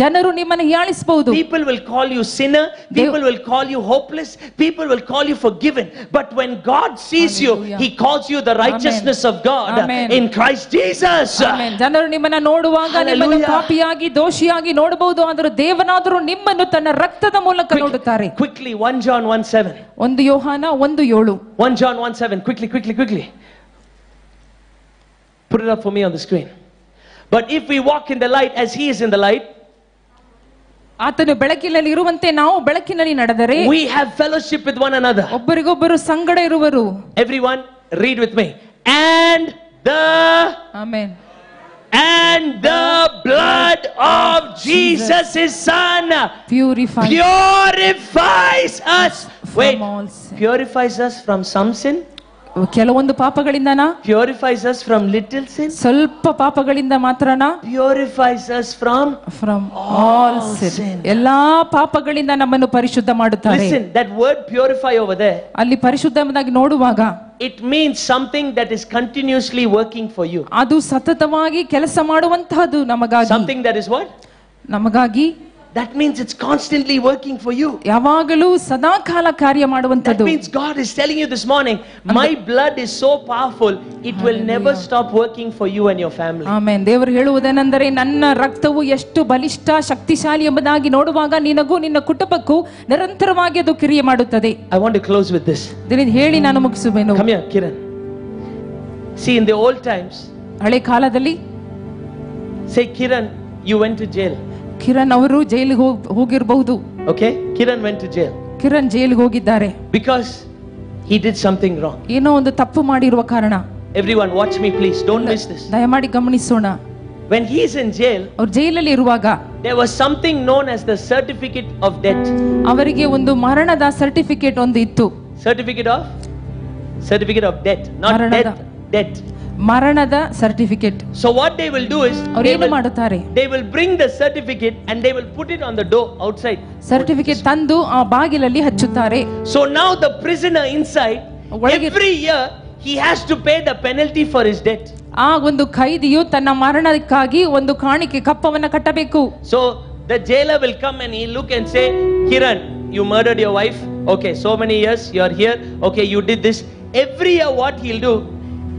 ಜನರು ನಿಮ್ಮನ್ನು ಹೀಯಾಳಿಸಬಹುದು. People will call you sinner, people will call you hopeless, people will call you forgiven, but when God sees you, he calls you the righteousness of God in Christ Jesus. Amen. ಜನರು ನಿಮ್ಮನ್ನು ನೋಡುವಾಗ ನಿಮ್ಮನ್ನು ಪಾಪಿಯಾಗಿ ದೋಷಿಯಾಗಿ ನೋಡಬಹುದು, ಆದರೆ ದೇವನಾದರೂ ನಿಮ್ಮನ್ನು ತನ್ನ ರಕ್ತದ ಮೂಲಕ ನೋಡುತ್ತಾರೆ. Quickly 1 John 1:7. 1 ಯೋಹಾನ 1:7. 1 John 1:7. Quickly. Put it up for me on the screen. But if we walk in the light as he is in the light, ಆತನು ಬೆಳಕಿನಲ್ಲಿ ಇರುವಂತೆ ನಾವು ಬೆಳಕಿನಲ್ಲಿ ನಡೆದರೆ we have fellowship with one another. ಒಬ್ಬರಿಗೊಬ್ಬರು ಸಂಗಡ ಇರುವರು. Everyone read with me. And the blood of Jesus his son purifies us. Wait, purifies us from some sin? ಕೆಲವೊಂದು ಪಾಪಗಳಿಂದನಾ? Purifies us from little sin? ಸ್ವಲ್ಪ ಪಾಪಗಳಿಂದ ಮಾತ್ರನಾ? Purifies us from all sin. ಎಲ್ಲಾ ಪಾಪಗಳಿಂದ ನಮ್ಮನ್ನು ಪರಿಶುದ್ಧ ಮಾಡುತ್ತಾರೆ. Listen, that word purify over there, ಅಲ್ಲಿ ಪರಿಶುದ್ಧ ಎಂಬುದಾಗಿ ನೋಡುವಾಗ it means something that is continuously working for you. ಅದು ಸತತವಾಗಿ ಕೆಲಸ ಮಾಡುವಂತಹದ್ದು ನಮಗಾಗಿ. Something that is what? ನಮಗಾಗಿ. That means it's constantly working for you. ಯಾವಾಗಲೂ ಸದಾಕಾಲ ಕಾರ್ಯ ಮಾಡುವಂತದ್ದು. That means God is telling you this morning, my blood is so powerful, it will never stop working for you and your family. Amen. ದೇವರು ಹೇಳುವುದೇನೆಂದರೆ ನನ್ನ ರಕ್ತವು ಎಷ್ಟು ಬಲಿಷ್ಠ ಶಕ್ತಿಶಾಲಿ ಎಂಬುದಾಗಿ ನೋಡುವಾಗ ನಿನಗೂ ನಿನ್ನ ಕುಟುಂಬಕ್ಕೂ ನಿರಂತರವಾಗಿ ಅದು ಕ್ರಿಯೆ ಮಾಡುತ್ತದೆ. I want to close with this. ಇದನ್ನು ಹೇಳಿ ನಾನು ಮುಗಿಸುವೆನು. Come here, Kiran. See, in the old times, ಹಳೆ ಕಾಲದಲ್ಲಿ, say Kiran, you went to jail. Kiran ಅವರು ಜೈಲಿಗೆ ಹೋಗಿರಬಹುದು. Okay, Kiran went to jail. Kiran ಜೈಲಿಗೆ ಹೋಗಿದ್ದಾರೆ. Because he did something wrong. ಏನೋ ಒಂದು ತಪ್ಪು ಮಾಡಿರುವ ಕಾರಣ. Everyone watch me please, don't miss this. ದಯಮಾಡಿ ಗಮನಿಸೋಣ. When he is in jail, ಅವರು ಜೈಲಲ್ಲಿ ಇರುವಾಗ there was something known as the certificate of death. ಅವರಿಗೆ ಒಂದು ಮರಣದ ಸರ್ಟಿಫಿಕೇಟ್ ಒಂದು ಇತ್ತು. Certificate of death, not death. ಮರಣದ certificate. So what they will do is they will bring the certificate and they will put it on the door outside. Certificate ತಂದು ಆ ಬಾಗಿಲಲ್ಲಿ ಹಚ್ಚುತ್ತಾರೆ. So now the prisoner inside, every year he has to pay the penalty for his death. ಆ ಒಂದು ಖೈದಿಯು ತನ್ನ ಮರಣಕ್ಕಾಗಿ ಒಂದು ಕಾಣಿಕೆ ಕಪ್ಪವನ್ನು ಕಟ್ಟಬೇಕು. So the jailer will come and he'll look and say, Kiran, you murdered your wife. Okay, so many years you are here. Okay, you did this. Every year what he'll do,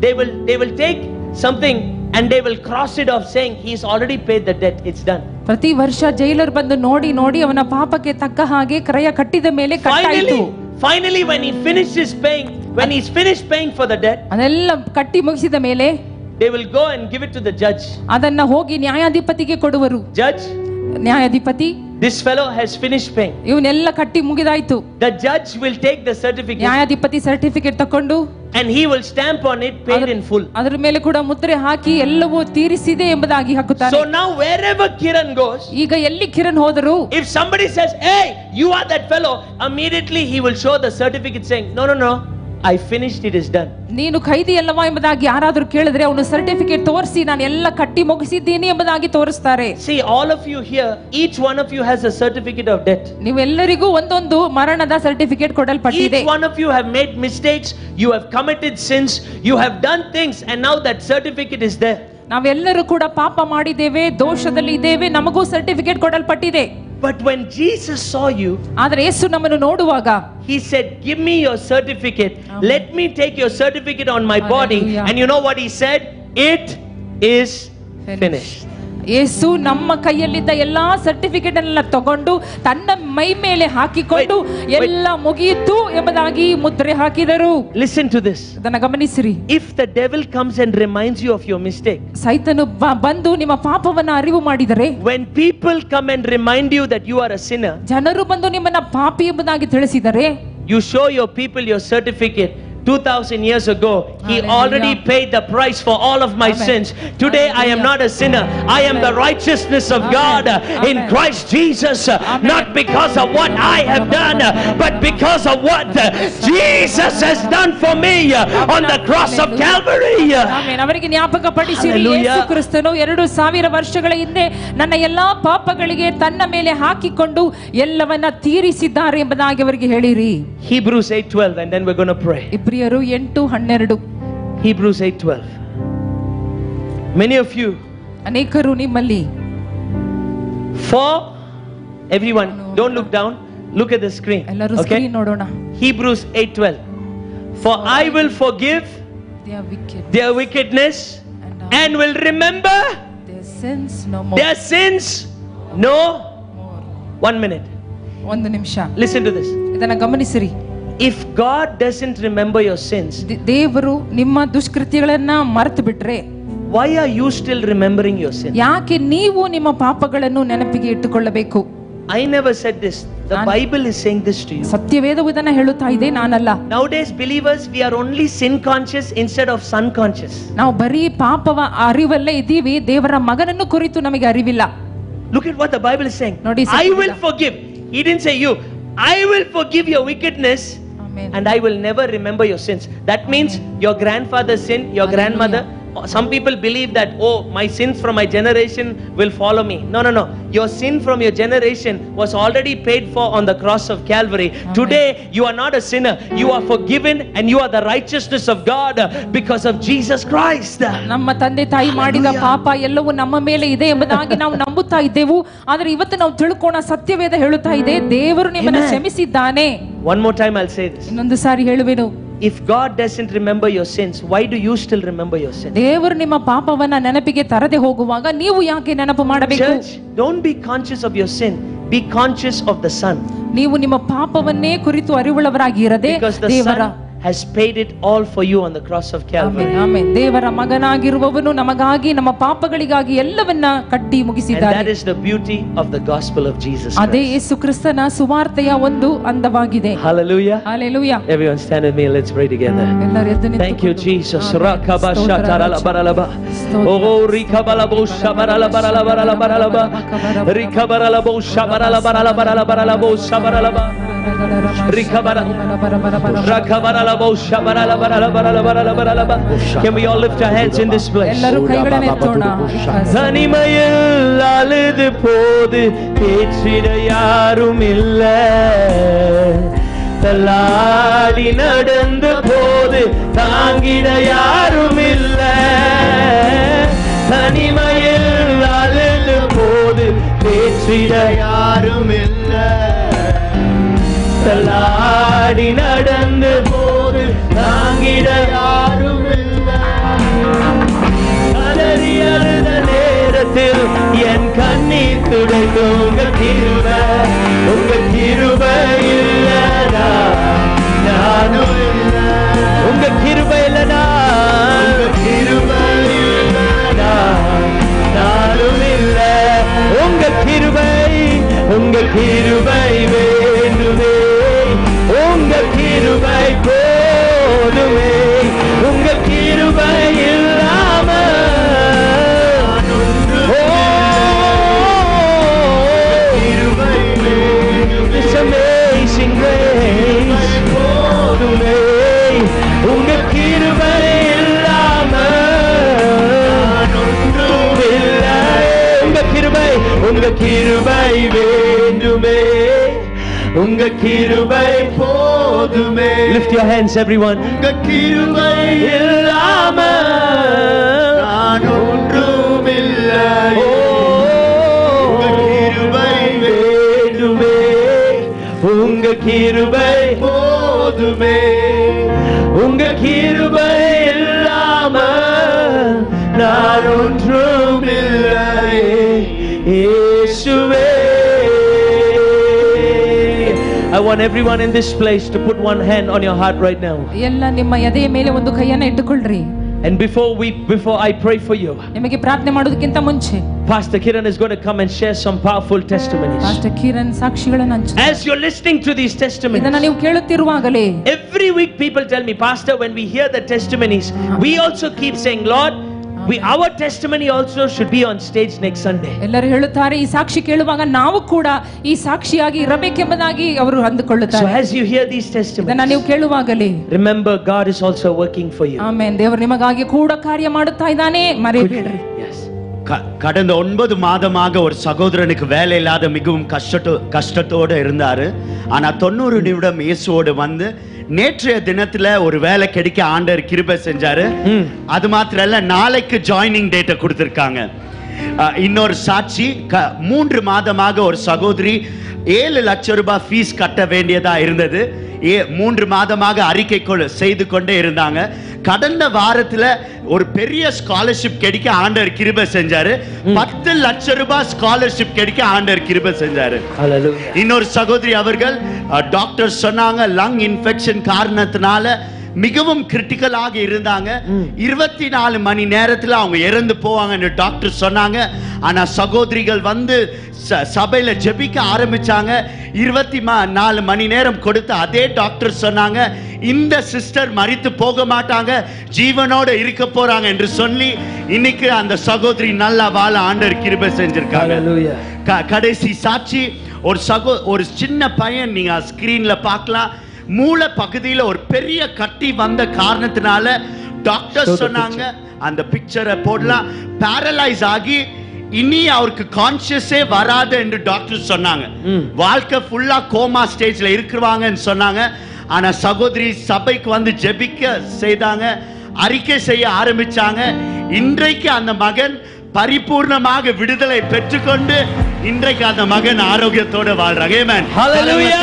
they will take something and they will cross it off saying he's already paid the debt, it's done. ಪ್ರತಿ ವರ್ಷ jailer ಬಂದು ನೋಡಿ ಅವನ ಪಾಪಕ್ಕೆ ತಕ್ಕ ಹಾಗೆ ಕ್ರಯ ಕಟ್ಟಿದ ಮೇಲೆ ಕಟ್ಟಾಯಿತು. Finally when he's finished paying for the debt, ಅದೆಲ್ಲ ಕಟ್ಟಿ ಮುಗಿಸಿದ ಮೇಲೆ they will go and give it to the judge. ಅದನ್ನ ಹೋಗಿ ನ್ಯಾಯಾಧಿಪತಿಗೆ ಕೊಡುವರು. Judge, ನ್ಯಾಯಾಧಿಪತಿ, this fellow has finished paying. ಇವನೆಲ್ಲ ಕಟ್ಟಿ ಮುಗಿದಾಯ್ತು. The judge will take the certificate. ನ್ಯಾಯಾಧಿಪತಿ ಸರ್ಟಿಫಿಕೇಟ್ ತಕೊಂಡು and he will stamp on it, paid in full. ಅದರ ಮೇಲೆ ಕೂಡ ಮುದ್ರೆ ಹಾಕಿ ಎಲ್ಲವೂ ತೀರಿಸಿದೆ ಎಂಬುದಾಗಿ ಹಾಕುತ್ತಾರೆ. So now wherever Kiran goes, ಈಗ ಎಲ್ಲಿ ಕಿರಣ್ ಹೋದರು, if somebody says, hey, you are that fellow, immediately he will show the certificate saying, no, I finished, it is done. ನೀನು ಖೈದಿ ಅಲ್ಲವಾ ಎಂಬುದಾಗಿ ಯಾರಾದರೂ ಕೇಳಿದ್ರೆ ಅವನು ಸರ್ಟಿಫಿಕೇಟ್ ತೋರಿಸಿ ನಾನು ಎಲ್ಲ ಕಟ್ಟಿ ಮುಗಿಸಿದ್ದೀನಿ ಎಂಬುದಾಗಿ ತೋರಿಸ್ತಾರೆ. See, all of you here, each one of you has a certificate of death. ನೀವೆಲ್ಲರಿಗೂ ಒಂದೊಂದು ಮರಣದ certificate ಕೊಡಲ್ಪಟ್ಟಿದೆ. Each one of you have made mistakes, you have committed sins, you have done things, and now that certificate is there. ನಾವೆಲ್ಲರೂ ಕೂಡ ಪಾಪ ಮಾಡಿದ್ದೇವೆ, ದೋಷದಲ್ಲಿ ಇದ್ದೇವೆ, ನಮಗೂ certificate ಕೊಡಲ್ಪಟ್ಟಿದೆ. But when Jesus saw you, ಆದರೆ ಯೇಸು ನಮ್ಮನ್ನು ನೋಡುವಾಗ he said, give me your certificate. Let me take your certificate on my body. And you know what he said? It is finished. ಯೇಸು ನಮ್ಮ ಕೈಯಲ್ಲಿದ್ದ ಎಲ್ಲಾ ಸರ್ಟಿಫಿಕೇಟ್ ಅನ್ನ ತಗೊಂಡು ತನ್ನ ಮೈ ಮೇಲೆ ಹಾಕಿಕೊಂಡು ಎಲ್ಲ ಮುಗಿಯಿತು ಎಂಬುದಾಗಿ ಮುದ್ರೆ ಹಾಕಿದರು. Listen to this. ಅದನ್ನ ಗಮನಿಸಿರಿ. If the devil comes and reminds you of your mistake, ಸೈತಾನು ಬಂದು ನಿಮ್ಮ ಪಾಪವನ್ನ ಅರಿವು ಮಾಡಿದರೆ, when people come and remind you that you are a sinner, ಜನರು ಬಂದು ನಿಮ್ಮನ್ನ ಪಾಪಿ ಎಂಬುದಾಗಿ ತಿಳಿಸಿದರೆ, you show your people your certificate 2000 years ago, He already paid the price for all of my sins. Today I am not a sinner. I am the righteousness of God in Christ Jesus, not because of what I have done, but because of what Jesus has done for me on the cross of Calvary. Amen. ಅವರಿಗೆ ಜ್ಞಾಪಕಪಡಿಸಿರಿ, ಯೇಸು ಕ್ರಿಸ್ತನು 2000 ವರ್ಷಗಳ ಹಿಂದೆ ನನ್ನ ಎಲ್ಲಾ ಪಾಪಗಳಿಗೆ ತನ್ನ ಮೇಲೆ ಹಾಕಿಕೊಂಡು ಎಲ್ಲವನ್ನ ತೀರಿಸಿದ್ದಾರೆ ಎಂಬುದಾಗಿ ಅವರಿಗೆ ಹೇಳಿರಿ. Hebrews 8:12, and then we're going to pray. ಇಬ್ರಿಯರು 8:12. Hebrews 8:12. Many of you, ಅನೇಕರು ನಿಮ್ಮಲ್ಲಿ, for everyone, don't look down, look at the screen. ಎಲ್ಲರೂ Okay? ಸ್ಕ್ರೀನ್ ನೋಡೋಣ. Hebrews 8:12. For I will forgive their wickedness and will remember their sins no more. their sins no. 1 minute. ಒಂದು ನಿಮಿಷ, Listen to this. ಇದನ್ನ ಗಮನಿಸಿರಿ. If God doesn't remember your sins, ದೇವರು ನಿಮ್ಮ ದುಷ್ಕೃತ್ಯಗಳನ್ನ ಮರೆತು ಬಿಟ್ರೆ, why are you still remembering your sins? ಯಾಕೆ ನೀವು ನಿಮ್ಮ ಪಾಪಗಳನ್ನು ನೆನಪಿಗೆ ಇಟ್ಟುಕೊಳ್ಳಬೇಕು? I never said this. The Bible is saying this to you. ಸತ್ಯವೇದವು ಇದನ್ನ ಹೇಳುತ್ತಾ ಇದೆ, ನಾನಲ್ಲ. Nowadays believers, we are only sin conscious instead of son conscious. ನಾವು ಬರೀ ಪಾಪವ ಅರಿವಲ್ಲೇ ಇದ್ದೀವಿ, ದೇವರ ಮಗನನ್ನು ಕುರಿತು ನಮಗೆ ಅರಿವಿಲ್ಲ. Look at what the Bible is saying. ನೋಡಿ, I will forgive. He didn't say you. I will forgive your wickedness. Amen. And I will never remember your sins. That means your grandfather's sin, your grandmother. Some people believe that, oh, my sins from my generation will follow me. No, no, no. Your sin from your generation was already paid for on the cross of Calvary. Amen. Today, you are not a sinner. You are forgiven and you are the righteousness of God because of Jesus Christ. ನಮ್ಮ ತಂದೆ ತಾಯಿ ಮಾಡಿದ ಪಾಪ ಎಲ್ಲವೂ ನಮ್ಮ ಮೇಲೆ ಇದೆ ಎಂಬುದಾಗಿ ನಾವು ನಂಬುತ್ತಾ ಇದ್ದೆವು. ಆದರೆ ಇವತ್ತು ನಾವು ತಿಳ್ಕೋಣ, ಸತ್ಯವೇದ ಹೇಳುತ್ತಾ ಇದೆ, ದೇವರು ನಿಮ್ಮನ್ನು ಕ್ಷಮಿಸಿದ್ದಾನೆ. One more time I'll say this. ಇನ್ನೊಂದು ಸಾರಿ ಹೇಳುವೆನು. If God doesn't remember your sins, why do you still remember your sins? ದೇವರು ನಿಮ್ಮ ಪಾಪವನ್ನ ನೆನಪಿಗೆ ತರದೆ ಹೋಗುವಾಗ ನೀವು ಯಾಕೆ ನೆನಪು ಮಾಡಬೇಕು? Church, don't be conscious of your sin. Be conscious of the Son. ನೀವು ನಿಮ್ಮ ಪಾಪವನ್ನೇ ಕುರಿತು ಅರಿವುಳ್ಳವರಾಗಿ ಇರದೆ, Because the ದೇವರ Son has paid it all for you on the cross of Calvary. Amen, amen. ದೇವರ ಮಗನಾಗಿರುವವನು ನಮಗಾಗಿ, ನಮ್ಮ ಪಾಪಗಳಿಗಾಗಿ ಎಲ್ಲವನ್ನ ಕಟ್ಟಿ And ಮುಗಿಸಿದ್ದಾನೆ. that is the beauty of the gospel of Jesus ಅದೇ Christ. ಯೇಸು ಕ್ರಿಸ್ತನ ಸುವಾರ್ತೆಯ ಒಂದು ಅಂದವಾಗಿದೆ. Hallelujah. Hallelujah. Everyone stand with me and let's pray together. ಎಲ್ಲರೂ ಎದ್ದು ನಿಂತು Thank you, Jesus. Amen. Rakabashatarabaralaba. Oh, rikabalabo shabaralabaralabaralabaralaba. Rikabaralabo shabaralabaralabaralabaralabo shabaralaba. Rikabara. Rakabaralabo shabaralabaralabaralabaralaba. Can we all lift our hands in this place? ಎಲ್ಲರೂ ಕೈಗಳನ್ನು ಎತ್ತೋಣ. தனிமையில் அழுது போது பேச்சிட யாரும் இல்ல, தள்ளாடி நடந்த போது தாங்கிட யாரும் இல்ல. தனிமையில் அழுது போது பேச்சிட யாரும் இல்ல, தள்ளாடி நடந்த போது தாங்கிட யாரும் இல்ல. கதறி அழுத நேரத்தில் என் கண்ணீர் துடைக்கும் உங்க கிருபை இல்லடா, நானும் இல்ல. உங்க கிருபை இல்லடா, நானும் இல்ல. உங்க கிருபை வேண்டுமே, உங்க கிருபை போதுமே. உங்க கிருபை இல்லாம It's amazing grace. போதுமே. உங்க கிருபை இல்லாம இல்லை. உங்க கிருபை வேண்டுமே, உங்க கிருபை போதுமே. Lift your hands everyone. உங்க கிருபை இல்லாம நான் ஒன்றுமில்லை. உங்க கிருபை வேண்டுமே, உங்க கிருபை போதுமே. உங்க கிருபை இல்லாம நான் ஒன்றுமில்லை. இயேசுவே. I want everyone in this place to put one hand on your heart right now. ಎಲ್ಲ ನಿಮ್ಮ ಎದೆಯ ಮೇಲೆ ಒಂದು ಕೈಯನ್ನು ಇಟ್ಟುಕೊಳ್ಳ್ರಿ. And before I pray for you, ನಿಮಗೆ ಪ್ರಾರ್ಥನೆ ಮಾಡೋದಕ್ಕಿಂತ ಮುಂಚೆ Pastor Kiran is going to come and share some powerful testimonies. Pastor Kiran ಸಾಕ್ಷಿಗಳನ್ನು ಹಂಚುತ್ತಾರೆ. As you're listening to these testimonies, ಇದನ್ನ ನೀವು ಕೇಳುತ್ತಿರುವಾಗಲೇ every week people tell me, Pastor, when we hear the testimonies, we also keep saying, Lord, our testimony also should be on stage next Sunday. ಎಲ್ಲರೂ ಹೇಳುತ್ತಾರೆ, ಈ ಸಾಕ್ಷಿ ಕೇಳುವಾಗ ನಾವು ಕೂಡ ಈ ಸಾಕ್ಷಿಯಾಗಿ ಇರಬೇಕೆಂಬುದಾಗಿ ಅವರು So ಅಂದುಕೊಳ್ಳುತ್ತಾರೆ. as you hear these ಇದನ್ನ testimonies, ನೀವು ಕೇಳುವಾಗಲೇ remember God is also working for you. Amen. ದೇವರು ನಿಮಗಾಗಿ ಕೂಡ ಕಾರ್ಯ ಮಾಡುತ್ತಾ ಇದ್ದಾನೆ, ಮರೆಯಬೇಡ್ರಿ. Yes. கடந்த 9 மாதமாக ஒரு சகோதரனுக்கு வேலை இல்லாத மிகவும் கஷ்டத்தோடு இருந்தாரு. ஆனா 90 நிமிடம் இயேசுவோடு வந்து நேற்றைய தினத்துல ஒரு வேலை கிடைக்க ஆண்டவர் கிருபை செஞ்சாரு. அது மாத்திரம் இல்ல, நாளைக்கு ஜாயினிங் டேட்டை கொடுத்திருக்காங்க. இன்னொரு சாட்சி, 3 மாதமாக ஒரு சகோதரி 7 லட்சம் ரூபாய் ஃபீஸ் கட்ட வேண்டியதா இருந்தது. 3 மாதமாக அறிக்கை செய்து கொண்டே இருந்தாங்க. கடந்த வாரத்துல ஒரு பெரிய ஸ்காலர்ஷிப் கிடைக்க ஆண்டவர் கிருபை செஞ்சாரு. 10 லட்சம் ரூபாய் ஸ்காலர்ஷிப் கிடைக்க ஆண்டவர் கிருபை செஞ்சாரு. இன்னொரு சகோதரி அவர்கள் டாக்டர் சொன்னாங்க லங் இன்ஃபெக்ஷன் காரணத்தினால மிகவும் கிரிட்டிக்கலாக இருந்தாங்க. 24 மணி நேரத்துல அவங்க இறந்து போவாங்கன்னு டாக்டர் சொன்னாங்க. ஆனா சகோதரிகள் வந்து சபையில ஜெபிக்க ஆரம்பிச்சாங்க. 24 மணி நேரம் கொடுத்து அதே டாக்டர் சொன்னாங்க, இந்த சிஸ்டர் மரித்து போக மாட்டாங்க, ஜீவனோட இருக்க போறாங்க என்று சொல்லி இன்னைக்கு அந்த சகோதரி நல்லா வாழ ஆண்டவர் கிருபை செஞ்சிருக்காங்க. கடைசி சாட்சி, ஒரு சின்ன பையன், நீங்க ஸ்கிரீன்ல பார்க்கலாம், மூளை பகுதியில ஒரு பெரிய கட்டி வந்த காரணத்தினால டாக்டர் சொன்னாங்க, அந்த பிக்சரை போடலாம், பேரலைஸ் ஆகி இனி அவருக்கு கான்சியஸே வராது என்று டாக்டர் சொன்னாங்க. வாழ்க்கை ஃபுல்லா கோமா ஸ்டேஜ்ல இருக்குவாங்கன்னு சொன்னாங்க. ஆனா சகோதரி சபைக்கு வந்து ஜெபிக்க செய்தாங்க, அறிக்கை செய்ய ஆரம்பிச்சாங்க. இன்றைக்கு அந்த மகன் பரிபூர்ணமாக விடுதலை பெற்றுக்கொண்டு இன்றைக்கு அந்த மகன் ஆரோக்கியத்தோட வாழ்றாங்க. ஆமென். Hallelujah.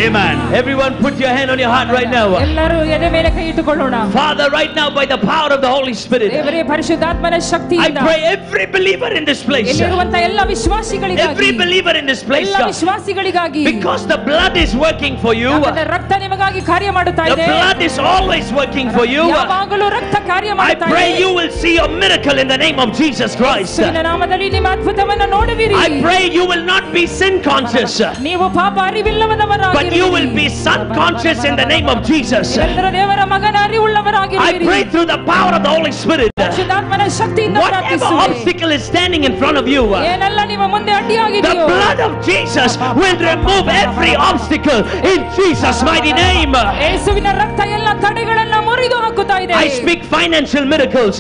Amen. Everyone put your hand on your heart right now. ಎಲ್ಲರೂ ಎದೆ ಮೇಲೆ ಕೈ ಇಟ್ಟುಕೊಳ್ಳೋಣ. Father, right now by the power of the Holy Spirit, ದೇವರೇ ಪರಿಶುದ್ಧಾತ್ಮನ I ಶಕ್ತಿಯಿಂದ pray every believer in this place, ಇಲ್ಲಿರುವಂತ ಎಲ್ಲ ವಿಶ್ವಾಸಿಗಳಿಗಾಗಿ, every believer in this place, ಎಲ್ಲ ವಿಶ್ವಾಸಿಗಳಿಗಾಗಿ, because the blood is working for you, ಯಾಕಂದ್ರೆ ರಕ್ತ ನಿಮಗಾಗಿ ಕಾರ್ಯ ಮಾಡುತ್ತಾ the ಇದೆ. blood is always working for you. ಯಾವಾಗಲೂ ರಕ್ತ ಕಾರ್ಯ I ಮಾಡುತ್ತಾ pray ಇದೆ. you will see a miracle in the name of Jesus Christ. ಯೇಸುವಿನ ನಾಮದಲ್ಲಿ ನಿಮ್ಮ ಅದ್ಭುತವನ್ನು ನೋಡುವಿರಿ. I pray you will not be sin conscious, ನೀವು ಪಾಪ ಅರಿವಿಲ್ಲದವರಾಗಿರುವಿರಿ, but you will be son conscious in the name of Jesus. ನೀವೆಲ್ಲರೂ ದೇವರ ಮಗನ I ಅರಿವುಳ್ಳವರಾಗಿರುವಿರಿ. pray through the power of the Holy Spirit, ಪರಿಶುದ್ಧಾತ್ಮನ ಶಕ್ತಿಯಿಂದ whatever ಪ್ರಾರ್ಥಿಸುವೆ. obstacle is standing in front of you, ಏನೆಲ್ಲ ನಿಮ್ಮ ಮುಂದೆ the ಅಡ್ಡಿಯಾಗಿದೆಯೋ, blood of Jesus will remove every obstacle in Jesus' mighty name. ಯೇಸುವಿನ ರಕ್ತ ಎಲ್ಲ ತಡೆಗಳನ್ನ ಮುರಿದು ಹಾಕುತ್ತಾ ಇದೆ. I speak financial miracles.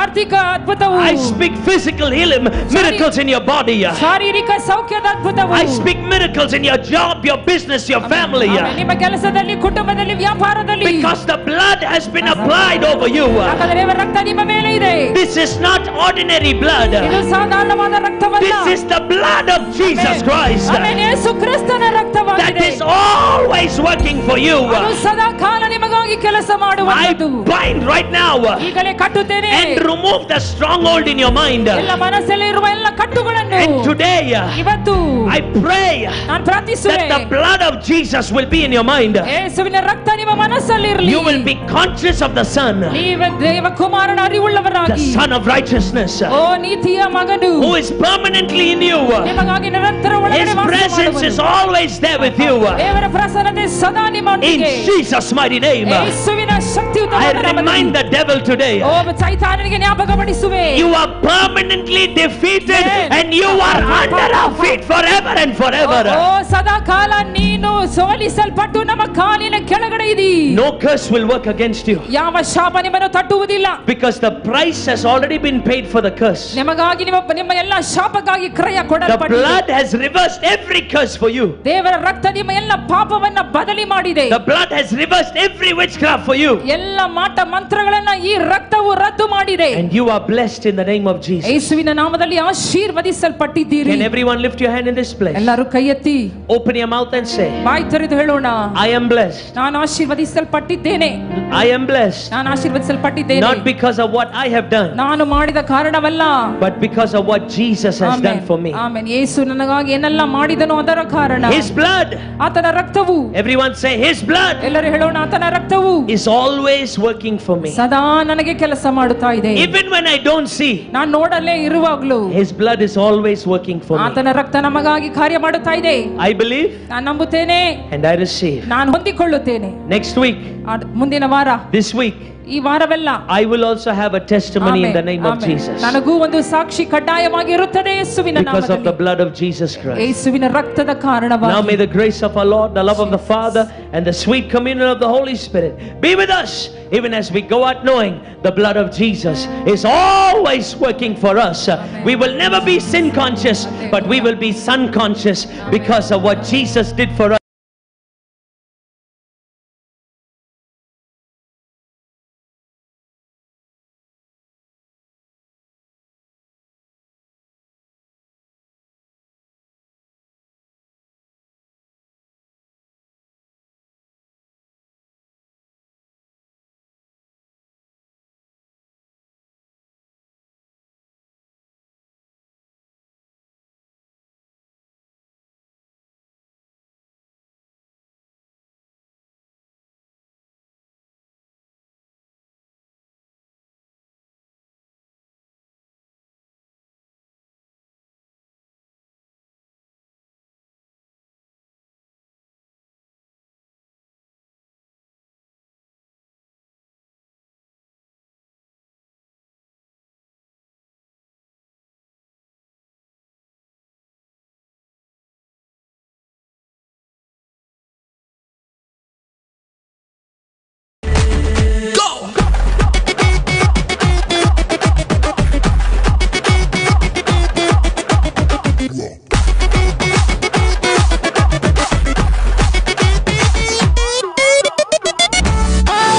ಆರ್ಥಿಕ ಅದ್ಭುತವು, I speak physical healing miracles in your body. ಶಾರೀರಿಕ ಸೌಖ್ಯದ ಅದ್ಭುತವು, I speak miracles in your job, your business, your family. ನಿಮ್ಮ ಕೆಲಸದಲ್ಲಿ, ಕುಟುಂಬದಲ್ಲಿ, ವ್ಯಾಪಾರದಲ್ಲಿ, Because the blood has been applied over you. ಯಾಕಂದ್ರೆ ದೇವರ ರಕ್ತ ನಿಮ್ಮ ಮೇಲೆ ಇದೆ. This is not ordinary blood. ಇದು ಸಾಧಾರಣವಾದ ರಕ್ತವಲ್ಲ. This is the blood of Jesus Christ. Amen. ಯೇಸು ಕ್ರಿಸ್ತನ That ರಕ್ತವಾಗಿದೆ. is always working for you. ಅದು ಸದಾ ಕಾಲ ನಿಮಗಾಗಿ ಕೆಲಸ I ಮಾಡುವುದು. bind right now ಈಗಲೇ ಕಟ್ಟುತ್ತೇನೆ and remove the stronghold in your mind. ಎಲ್ಲ ಮನಸ್ಸಲ್ಲಿ ಇರುವ ಎಲ್ಲ ಕಟ್ಟುಗಳನ್ನು And today ಇವತ್ತು I pray ನಾನು ಪ್ರಾರ್ಥಿಸುವೆ, that the blood of Jesus will be in your mind. ಯೇಸುವಿನ ರಕ್ತ ನಿಮ್ಮ ಮನಸ್ಸಲ್ಲಿ ಇರಲಿ. You will be conscious of the Son, ನೀವು ದೇವಕುಮಾರನ the ಅರಿವುಳ್ಳವರಾಗಿ, Son of righteousness, ಓ ನೀತಿಯ ಮಗನು, who is permanently in you. ನಿಮಗಾಗಿ ನಿರಂತರ His ಒಳಗಡೆ ವಾಸ presence is ಮಾಡುವನು. always there with you. ದೇವರ ಪ್ರಸನ್ನತೆ ಸದಾ In ನಿಮ್ಮೊಂದಿಗೆ. Jesus' mighty name, ಯೇಸುವಿನ ಶಕ್ತಿಯುತ I ನಾಮದಲ್ಲಿ. remind the devil today, O ಸೈತಾನನಿಗೆ ಜ್ಞಾಪಕಪಡಿಸುವೆ, you are permanently defeated Amen. and you are under our feet forever and forever. ಓ ಸದಾ ಕಾಲ ನೀನು ಸೋಲಿಸಲ್ಪಟ್ಟು ನಮ್ಮ ಕಾಲಿನ ಕೆಳಗಡೆ ಇದಿ. No curse will work against you, ಯಾವ ಶಾಪ ನಿಮ್ಮನ್ನು ತಟ್ಟುವುದಿಲ್ಲ. because the price has already been paid for the curse. ನಿಮಗಾಗಿ ನಿಮ್ಮ ಎಲ್ಲ ಶಾಪಕ್ಕಾಗಿ ಕ್ರಯ The ಕೊಡಲ್ಪಟ್ಟಿದೆ. blood has reversed every curse for you. ದೇವರ ರಕ್ತ ನಿಮ್ಮ ಎಲ್ಲ ಪಾಪವನ್ನ ಬದಲಿ ಮಾಡಿದೆ. The blood has reversed every witchcraft for you. ಎಲ್ಲ ಮಾಟ ಮಂತ್ರಗಳನ್ನ ಈ ರಕ್ತವು ರದ್ದು ಮಾಡಿದೆ. And you are blessed in the name of Jesus. ಯೇಸುವಿನ ನಾಮದಲ್ಲಿ ಆಶೀರ್ವದಿಸಲ್ಪಟ್ಟಿದ್ದೀರಿ. Can everyone lift your hand in this place? ಎಲ್ಲರೂ ಕೈ ಎತ್ತಿ Open your mouth and say, ಬಾಯಿ ತೆರೆದು ಹೇಳೋಣ, I am blessed. ನಾನು ಆಶೀರ್ವದಿಸಲ್ಪಟ್ಟಿದ್ದೇನೆ. I am blessed. ನಾನು ಆಶೀರ್ವದಿಸಲ್ಪಟ್ಟಿದ್ದೇನೆ. Not because of what I have done, ನಾನು ಮಾಡಿದ ಕಾರಣವಲ್ಲ, but because of what Jesus has done for me. Amen. ಯೇಸು ನನಗಾಗಿ ಏನೆಲ್ಲ ಮಾಡಿದನೋ ಅದರ ಕಾರಣ. His blood. ಆತನ ರಕ್ತವು. Everyone say His blood. ಎಲ್ಲರೂ ಹೇಳೋಣ, ಆತನ ರಕ್ತವು is always working for me. ಸದಾ ನನಗೆ ಕೆಲಸ ಮಾಡುತ್ತಾ ಇದೆ. Even when I don't see, ನಾನು ನೋಡಲೇ ಇರುವಾಗಲೂ His blood is always working for me. ಆತನ ರಕ್ತ ನಮಗಾಗಿ ಕಾರ್ಯ ಮಾಡುತ್ತಾ ಇದೆ. I believe ನಾನು ನಂಬುತ್ತೇನೆ and I receive. ನಾನು ಹೊಂದಿಕೊಳ್ಳುತ್ತೇನೆ. Next week, ಮುಂದಿನ ವಾರ, this week, ಈ ವಾರವೆಲ್ಲ I will also have a testimony in the name of Jesus. ನನಗೂ ಒಂದು ಸಾಕ್ಷಿ ಕಡ್ಡಾಯವಾಗಿ ಇರುತ್ತದೆ ಯೇಸುವಿನ ನಾಮದಲ್ಲಿ. Because of the blood of Jesus Christ. ಯೇಸುವಿನ ರಕ್ತದ ಕಾರಣವಾಗಿ. Now may the grace of our Lord, the love of the Father, and the sweet communion of the Holy Spirit be with us, even as we go out knowing the blood of Jesus is always working for us. We will never be sin conscious, but we will be son conscious because of what Jesus did for us.